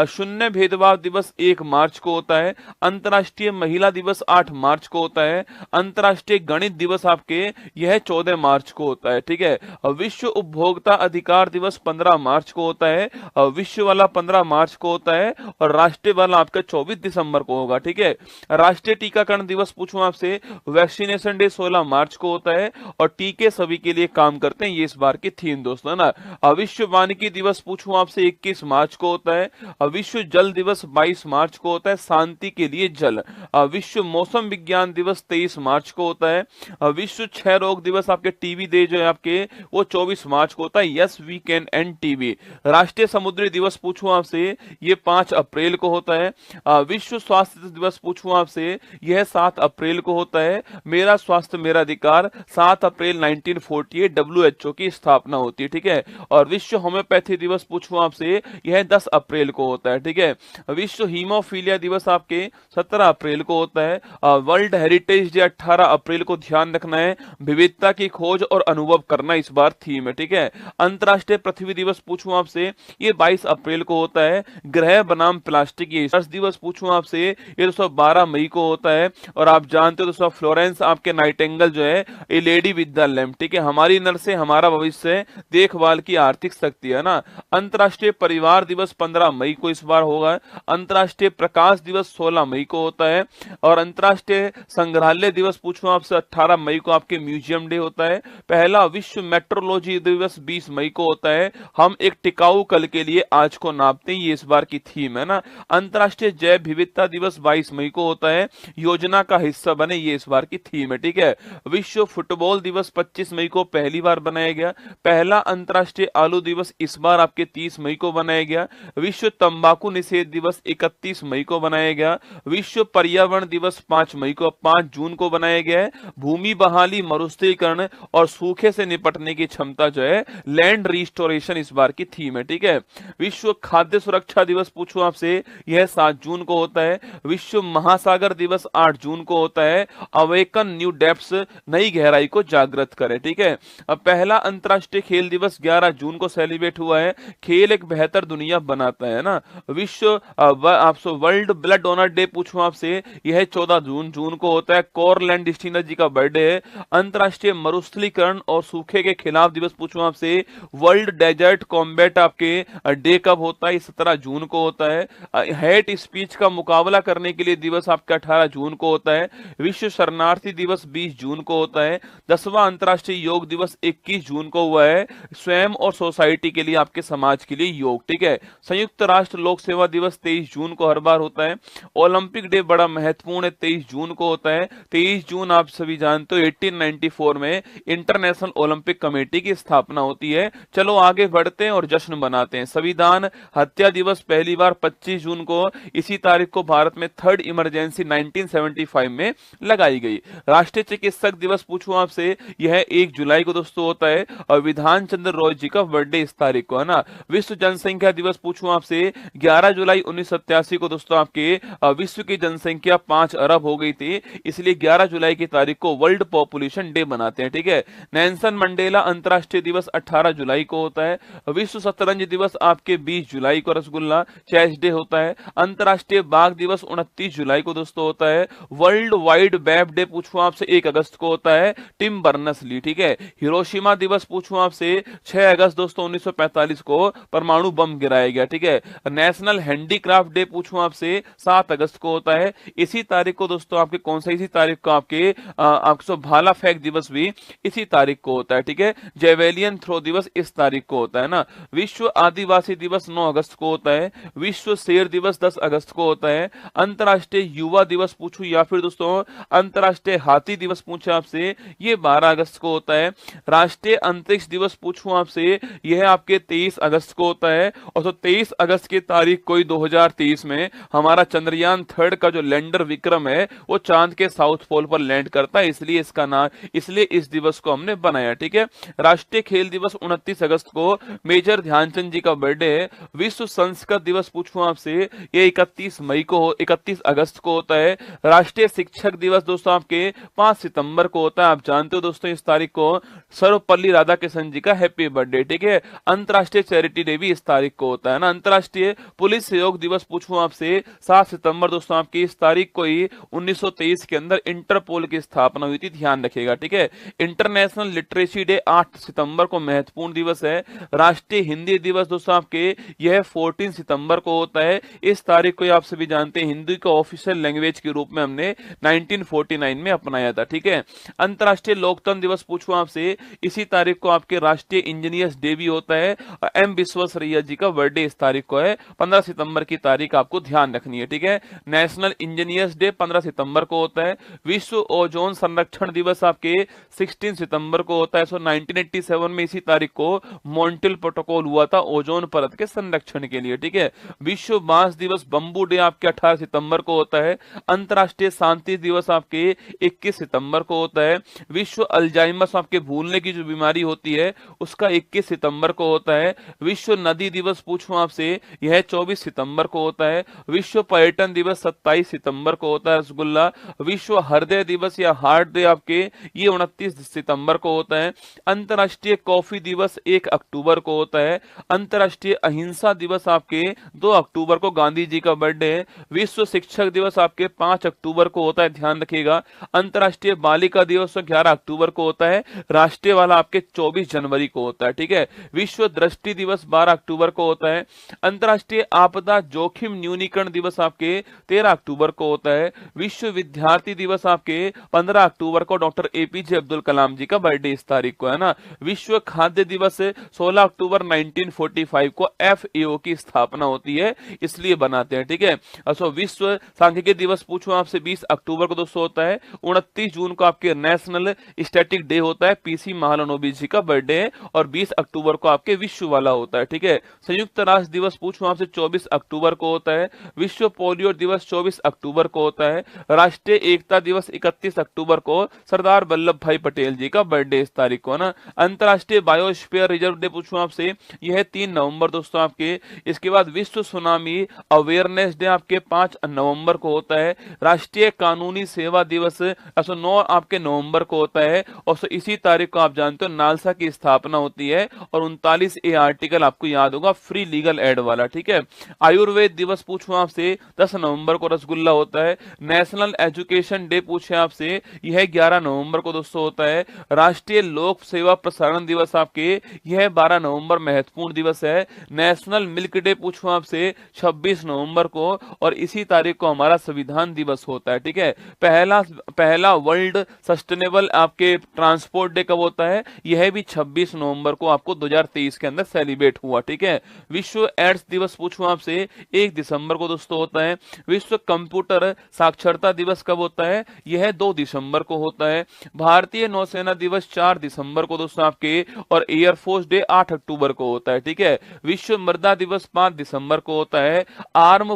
शून्य भेदभाव दिवस 1 मार्च को होता है। अंतर्राष्ट्रीय महिला दिवस 8 मार्च को होता है। अंतर्राष्ट्रीय गणित दिवस आपके यह 14 मार्च को होता है, ठीक है। विश्व उपभोक्ता अधिकार दिवस 15 मार्च को होता है। विश्व वाला 15 मार्च को होता है और राष्ट्रीय वाला आपका 24 दिसंबर को होगा, ठीक है। राष्ट्रीय टीकाकरण दिवस पूछूं आपसे, वैक्सीनेशन डे 16 मार्च को होता है। और टीके सभी के लिए काम करते हैं, ये इस बार की थीम दोस्तों, है ना। विश्व वानिकी दिवस पूछूं आपसे 21 मार्च को होता है। विश्व जल दिवस 22 मार्च को होता है, शांति के लिए जल। विश्व मौसम विज्ञान दिवस 23 मार्च को होता है। विश्व क्षय रोग दिवस आपके टीबी डे जो है आपके वो 24 मार्च को होता है। Yes we can end TB. राष्ट्रीय समुद्री दिवस पूछूं आपसे, ये 5 अप्रैल को होता है। विश्व स्वास्थ्य दिवस पूछूं आपसे, यह 7 अप्रैल को होता है। मेरा स्वास्थ्य मेरा अधिकार 7 अप्रैल 1948 WHO की स्थापना होती है, ठीक है। और विश्व होम्योपैथी दिवस पूछूं आपसे, यह 10 अप्रैल को होता है, ठीक है। विश्व हीमोफीलिया दिवस आपके 17 अप्रैल को होता है। वर्ल्ड हेरिटेज डे 18 अप्रैल को, ध्यान रखना है। विविधता की खोज और अनुभव करना इस बार थीम है, ठीक है। अंतर्राष्ट्रीय पृथ्वी दिवस पूछूं आपसे, ये 22 अप्रैल को होता है। ग्रह बनाम प्लास्टिक, ये दिवस पूछूं आपसे, ये 212 मई को होता है। और आप जानते हो दोस्तों, फ्लोरेंस आपके नाइटिंगेल जो है ए लेडी विद द लैम्प, ठीक है। हमारी नर से हमारा भविष्य, देखभाल की आर्थिक शक्ति, है ना। अंतर्राष्ट्रीय परिवार दिवस 15 मई को इस बार होगा। अंतर्राष्ट्रीय प्रकाश दिवस 16 मई को होता है। और अंतर्राष्ट्रीय संग्रहालय दिवस पूछूं आपसे 18 मई को आपके म्यूजियम डे होता है। पहला विश्व मेट्रोलॉजी दिवस 20 मई को होता है। हम एक टिकाऊ कल के लिए आज को नापते हैं, ये इस बार की थीम है ना। अंतर्राष्ट्रीय जैव विविधता दिवस 22 मई को होता है। योजना का हिस्सा बने, ये इस बार की थीम है, ठीक है। विश्व फुटबॉल दिवस 25 मई को पहली बार बनाया गया। पहला अंतर्राष्ट्रीय आलू दिवस इस बार आपके 30 मई को बनाया गया। विश्व तंबाकू निषेध दिवस 31 मई को बनाया गया। विश्व पर्यावरण दिवस 5 मई को 5 जून को बनाया गया है। भूमि बहाली, मरुस्थलीकरण और सूखे से निपटने की क्षमता जो है, लैंड रिस्टोरेशन इस बार की थीम है, ठीक है। विश्व खाद्य सुरक्षा दिवस पूछूं आपसे, यह 7 जून को होता है। विश्व महासागर दिवस 8 जून को होता है। अवेकन न्यू डेप्थ्स, नई गहराई को जागृत करें, ठीक है। अब पहला अंतर्राष्ट्रीय खेल दिवस 11 जून को सेलिब्रेट हुआ है। खेल एक बेहतर दुनिया बनाता है ना। विश्व आपसे वर्ल्ड ब्लड डोनर डे पूछूं आपसे, यह 14 जून को होता है। कोरलैंड डिस्टिनर जी का बर्थडे है। अंतर्राष्ट्रीय मरुस्थलीकरण और सूखे के खिलाफ दिवस पूछूं आपसे, वर्ल्ड डेजर्ट कॉम्बैट आपके डे कब होता है, 17 जून को होता है। हेट स्पीच का मुकाबला करने के लिए दिवस आपका 18 जून को होता है। विश्व शरणार्थी दिवस 20 जून को होता है। 10वां अंतर्राष्ट्रीय योग दिवस 21 जून को हुआ है। स्वयं और सोसाइटी के लिए, आपके समाज के लिए योग, ठीक है। संयुक्त राष्ट्र लोक सेवा दिवस 23 जून को हर बार होता है। ओलंपिक डे बड़ा महत्वपूर्ण है, 23 जून को होता है। 23 जून आप सभी जानते हो 1894 में इंटरनेशनल ओलंपिक कमेटी की स्थापना होती है। चलो आगे बढ़ते हैं और जश्न मनाते हैं। संविधान हत्या दिवस पहली बार 25 जून को, इसी तारीख को भारत में थर्ड इमरजेंसी 1975 में लगाई गई। राष्ट्रीय चिकित्सक दिवस पूछूं आपसे, यह 1 जुलाई को दोस्तों होता है। और विधान चंद्र रॉय जी का बर्थडे इस तारीख को है ना। विश्व जनसंख्या दिवस पूछूं पूछूं आपसे 11 जुलाई 1987 को दोस्तों आपके विश्व की जनसंख्या 5 अरब हो गई थी, इसलिए 11 जुलाई की तारीख को वर्ल्ड पॉपुलेशन डे बनाते हैं। ठीक है। नेल्सन मंडेला अंतर्राष्ट्रीय दिवस 18 जुलाई को होता है। विश्व शतरंज दिवस आपके 20 जुलाई को रसगुल्ला चेस डे होता है। अंतर्राष्ट्रीय बाघ दिवस 29 जुलाई को दोस्तों होता है। वर्ल्ड वाइड वेब डे पूछूं आपसे 1 अगस्त को होता है, टिम बर्नस ली। ठीक है। हिरोशिमा दिवस पूछूं आपसे 6 अगस्त दोस्तों 1945 को परमाणु बम गिराया गया। ठीक है। नेशनल हैंडीक्राफ्ट डे पूछूं आपसे 7 अगस्त को होता है। इसी तारीख को दोस्तों आपके कौन सा, इसी तारीख को आपके आपको भाला फेंक दिवस भी इसी तारीख को होता है। ठीक है। जेवेलियन थ्रो दिवस इस तारीख को होता है ना। विश्व आदिवासी दिवस 9 अगस्त को होता है। विश्व शेर दिवस 10 अगस्त को होता है। अंतरराष्ट्रीय युवा दिवस पूछूं या फिर दोस्तों अंतरराष्ट्रीय हाथी दिवस पूछे आपसे, ये 12 अगस्त को होता है। राष्ट्रीय अंतरिक्ष दिवस पूछूं आपसे, यह आपके 23 अगस्त को होता है। और तो 23 अगस्त की तारीख को 2023 में हमारा चंद्रयान 3 का जो लैंडर विक्रम है वो चांद के साउथ पोल पर लैंड करता है, इसलिए इसका नाम, इसलिए इस दिवस को हमने बनाया। ठीक है। राष्ट्रीय खेल दिवस 29 अगस्त को मेजर ध्यानचंद जी का बर्थडे है। विश्व संस्कृत दिवस पूछूं आपसे, ये 31 अगस्त को होता है। राष्ट्रीय शिक्षक दिवस दोस्तों आपके 5 सितंबर को होता है। आप जानते हो दोस्तों इस तारीख को सर्वपल्ली राधाकृष्णन जी का हैप्पी बर्थडे। ठीक है। अंतरराष्ट्रीय चैरिटी डे भी इस तारीख को होता है ना। अंतरराष्ट्रीय पुलिस सहयोग दिवस पूछूं आपसे 7 सितंबर दोस्तों आपकी इस तारीख को ही 1923 के अंदर इंटरपोल की स्थापना हुई थी, ध्यान रखिएगा। ठीक है। इंटरनेशनल लिटरेसी डे 8 सितंबर को महत्वपूर्ण दिवस है। राष्ट्रीय हिंदी दिवस दोस्तों आपके यह 14 सितंबर को होता है। इस तारीख को आप सभी जानते हैं हिंदी को ऑफिशियल लैंग्वेज के रूप में हमने 1949 में अपनाया था। ठीक है। अंतरराष्ट्रीय लोकतंत्र दिवस पूछूं आपसे, इसी तारीख को आपके राष्ट्रीय इंजीनियर्स डे भी होता है। एम विश्वेश्वरैया जी का बर्थडे इस तारीख को है। 15 सितंबर की तारीख आपको ध्यान रखनी है। ठीक है। नेशनल इंजीनियर्स डे 15 सितंबर को होता है। विश्व ओजोन संरक्षण दिवस आपके 16 सितंबर को होता है। 1987 में इसी तारीख को मॉन्ट्रियल प्रोटोकॉल हुआ था ओजोन परत के संरक्षण के लिए। ठीक है। विश्व बांस दिवस बंबू डे आपके 18 सितंबर को होता है। अंतरराष्ट्रीय शांति दिवस आपके 21 सितंबर को होता है। विश्व अल्जाइमर्स आपके भूलने की जो बीमारी होती है उसका 21 सितंबर को होता है। विश्व नदी दिवस पूछूं आपसे, यह 24 सितंबर को होता है। विश्व पर्यटन दिवस 27 सितंबर को होता है रसगुल्ला। विश्व हृदय दिवस या हार्ट डे आपके ये 29 सितंबर को होता है। अंतरराष्ट्रीय कॉफी दिवस 1 अक्टूबर को होता है। अंतरराष्ट्रीय अहिंसा दिवस आपके 2 अक्टूबर को गांधी जी का बर्थडे है। विश्व शिक्षक दिवस आपके 5 अक्टूबर को होता है, ध्यान रखिएगा। अंतरराष्ट्रीय बालिका दिवस 11 अक्टूबर को होता है। राष्ट्रीय वाला आपके 24 जनवरी को होता है। ठीक है। विश्व दृष्टि दिवस 12 अक्टूबर को होता है। अंतरराष्ट्रीय आपदा जोखिम न्यूनीकरण दिवस आपके 13 अक्टूबर को होता है। विश्व विद्यार्थी दिवस आपके 15 अक्टूबर को डॉक्टर एपीजे अब्दुल कलाम जी का बर्थडे इस तारीख को है ना। विश्व खाद्य दिवस 16 अक्टूबर 1945 को एफएओ की स्थापना होती है, इसलिए बनाते हैं। ठीक है। अच्छा, विश्व सांख्यिकी दिवस पूछूं आपसे 20 अक्टूबर को दोस्तों होता है। 29 जून को आपके नेशनल स्टैटिक डे होता है, पीसी महालनोबिस जी का बर्थडे है। और 20 अक्टूबर को आपके विश्व वाला होता है। ठीक है। संयुक्त राष्ट्र दिवस पूछूं आपसे 24 अक्टूबर को होता है। विश्व पोलियो दिवस 24 अक्टूबर को होता है। राष्ट्रीय एकता दिवस 31 अक्टूबर को सरदार वल्लभ भाई पटेल जी का बर्थडे इस तारीख को है ना। अंतरराष्ट्रीय बायोस्फीयर रिजर्व डे पूछूं आपसे, यह 3 नवंबर दोस्तों आपके। इसके बाद विश्व सुनामी अवेयरनेस डे आपके 5 नवंबर को होता है। राष्ट्रीय कानूनी सेवा दिवस 9 आपके नवंबर को होता है। और इसी तारीख को आप जानते हो नालसा की स्थापना होती है। और 39A आर्टिकल आपको याद होगा, फ्री लीगल एड वाला। ठीक है। आयुर्वेद दिवस पूछूं आपसे 10 नवंबर को रसगुल्ला होता है। नेशनल एजुकेशन डे पूछे आपसे, यह 11 नवंबर को दोस्तों होता है। राष्ट्रीय लोक सेवा प्रसारण दिवस आपके यह 12 नवंबर महत्वपूर्ण दिवस है। नेशनल मिल्क डे पूछूं आपसे 26 नवंबर को। और इसी तारीख को हमारा संविधान दिवस होता है। ठीक है। पहला वर्ल्ड सस्टेनेबल आपके ट्रांसपोर्ट डे कब होता है, यह भी 26 नवंबर को आपको 2023 के अंदर सेलिब्रेट हुआ। ठीक है। विश्व एड्स दिवस पूछूं आपसे 1 दिसंबर को दोस्तों होता है। विश्व कंप्यूटर साक्षरता दिवस कब होता है, यह 2 दिसंबर को होता है। भारतीय नौसेना दिवस 4 दिसंबर को दोस्तों आपके। और एयरफोर्स डे 8 अक्टूबर को होता है। ठीक है। विश्व मृदा दिवस 5 दिसंबर को होता है। आर्म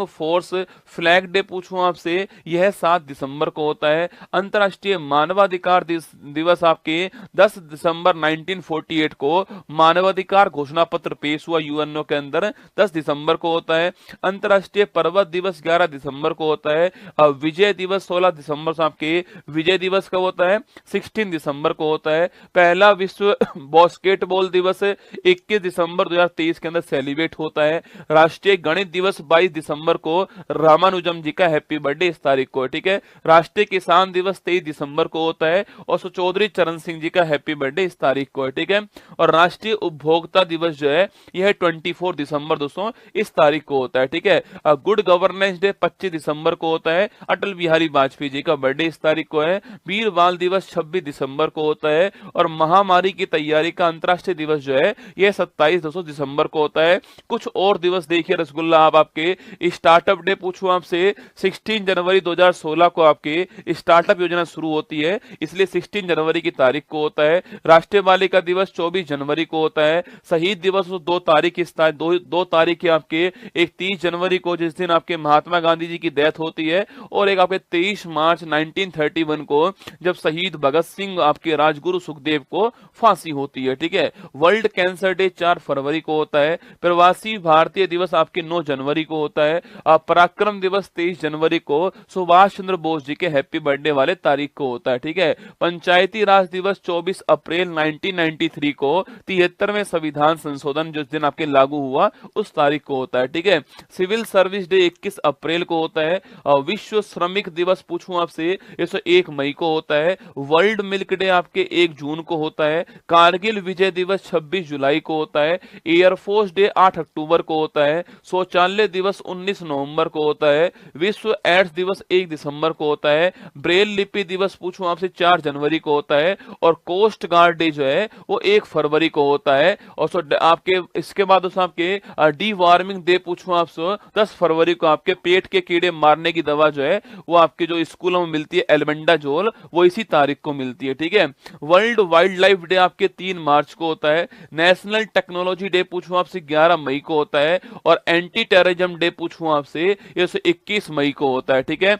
फोर्स फ्लैग डे पूछूं आपसे, यह 7 दिसंबर को होता है। अंतरराष्ट्रीय मानवाधिकार दिवस आपके 10 दिसंबर 1948 को मानवाधिकार घोषणा पत्र पेश हुआ यूएनओ के अंदर 10 दिसंबर को होता है। अंतर्राष्ट्रीय पर्वत दिवस 11 दिसंबर को होता है। विजय दिवस 16 दिसंबर से आपके विजय दिवस कब होता है? 16 दिसंबर को होता है। पहला विश्व बास्केटबॉल दिवस 21 दिसंबर 2023 के अंदर सेलिब्रेट होता है। राष्ट्रीय गणित दिवस 22 दिसंबर को रामानुजम जी का हैप्पी बर्थडे इस तारीख को है, ठीक है। राष्ट्रीय किसान दिवस 23 दिसंबर को होता है और चौधरी चरण सिंह जी का हैप्पी बर्थडे इस तारीख को है, ठीक है। और राष्ट्रीय उपभोक्ता दिवस जो है यह 24 दिसंबर दोस्तों इस तारीख को होता है, ठीक है। गुड गवर्नेंस डे 25 दिसंबर को होता है। अटल बिहारी वाजपेयी जी का बर्थडे इस तारीख को है। वीर बाल दिवस 26 दिसंबर को होता है। और महामारी की तैयारी का अंतर्राष्ट्रीय दिवस जो है यह 27 दिसंबर को होता है। कुछ और दिवस देखिए रसगुल्ला, आप आपके स्टार्टअप डे पूछूं आपसे, 16 जनवरी 2016 को आपके स्टार्टअप योजना शुरू होती है, इसलिए 16 जनवरी की तारीख को होता है। राष्ट्रीय बालिका दिवस 24 जनवरी को होता है। शहीद दिवस 2 तारीख दो तारीख है आपके, एक 30 जनवरी को जिस दिन आपके महात्मा गांधी जी की डेथ होती है, और एक आपके 23 मार्च 1931 को जब शहीद भगत सिंह आपके राजगुरु सुखदेव को फांसी होती है, ठीक है। वर्ल्ड कैंसर डे 4 फरवरी को होता है। प्रवासी भारतीय दिवस आपके 9 जनवरी को होता है। पराक्रम दिवस 23 जनवरी को सुभाष चंद्र बोस जी के हैप्पी बर्थडे वाले तारीख को होता है, ठीक है। पंचायती राज दिवस 24 अप्रैल 1993 को 73वें संविधान संशोधन जिस दिन आपके लागू हुआ उस तारीख को होता है, ठीक है। सिविल सर्विस डे 21 अप्रैल को होता है। विश्व श्रमिक दिवस पूछूं आपसे, ये 1 मई को होता है। वर्ल्ड मिल्क डे आपके 1 जून को होता है। कारगिल विजय दिवस 26 जुलाई को होता है। एयरफोर्स डे 8 अक्टूबर को होता है। शौचालय दिवस 19 नवंबर को होता है। विश्व एड्स दिवस 1 दिसंबर को होता है। ब्रेल लिपि दिवस पूछूं आपसे 4 जनवरी को होता है। और कोस्ट गार्ड डे जो है वो 1 फरवरी को होता है। और आपके इसके बाद आपके डी वार्मिंग डे पूछूं आपसे 10 फरवरी को आपके पेट के कीड़े मारने की दवा जो है वो आपके जो स्कूलों में मिलती है एल्बेंडाजोल, वो इसी तारीख को मिलती है, ठीक है। वर्ल्ड वाइल्ड लाइफ डे आपके 3 मार्च को होता है। नेशनल टेक्नोलॉजी डे पूछूं आपसे 11 मई को होता है। और एंटी टेररिज्म डे पूछूं आपसे ये 21 मई को होता है, ठीक है।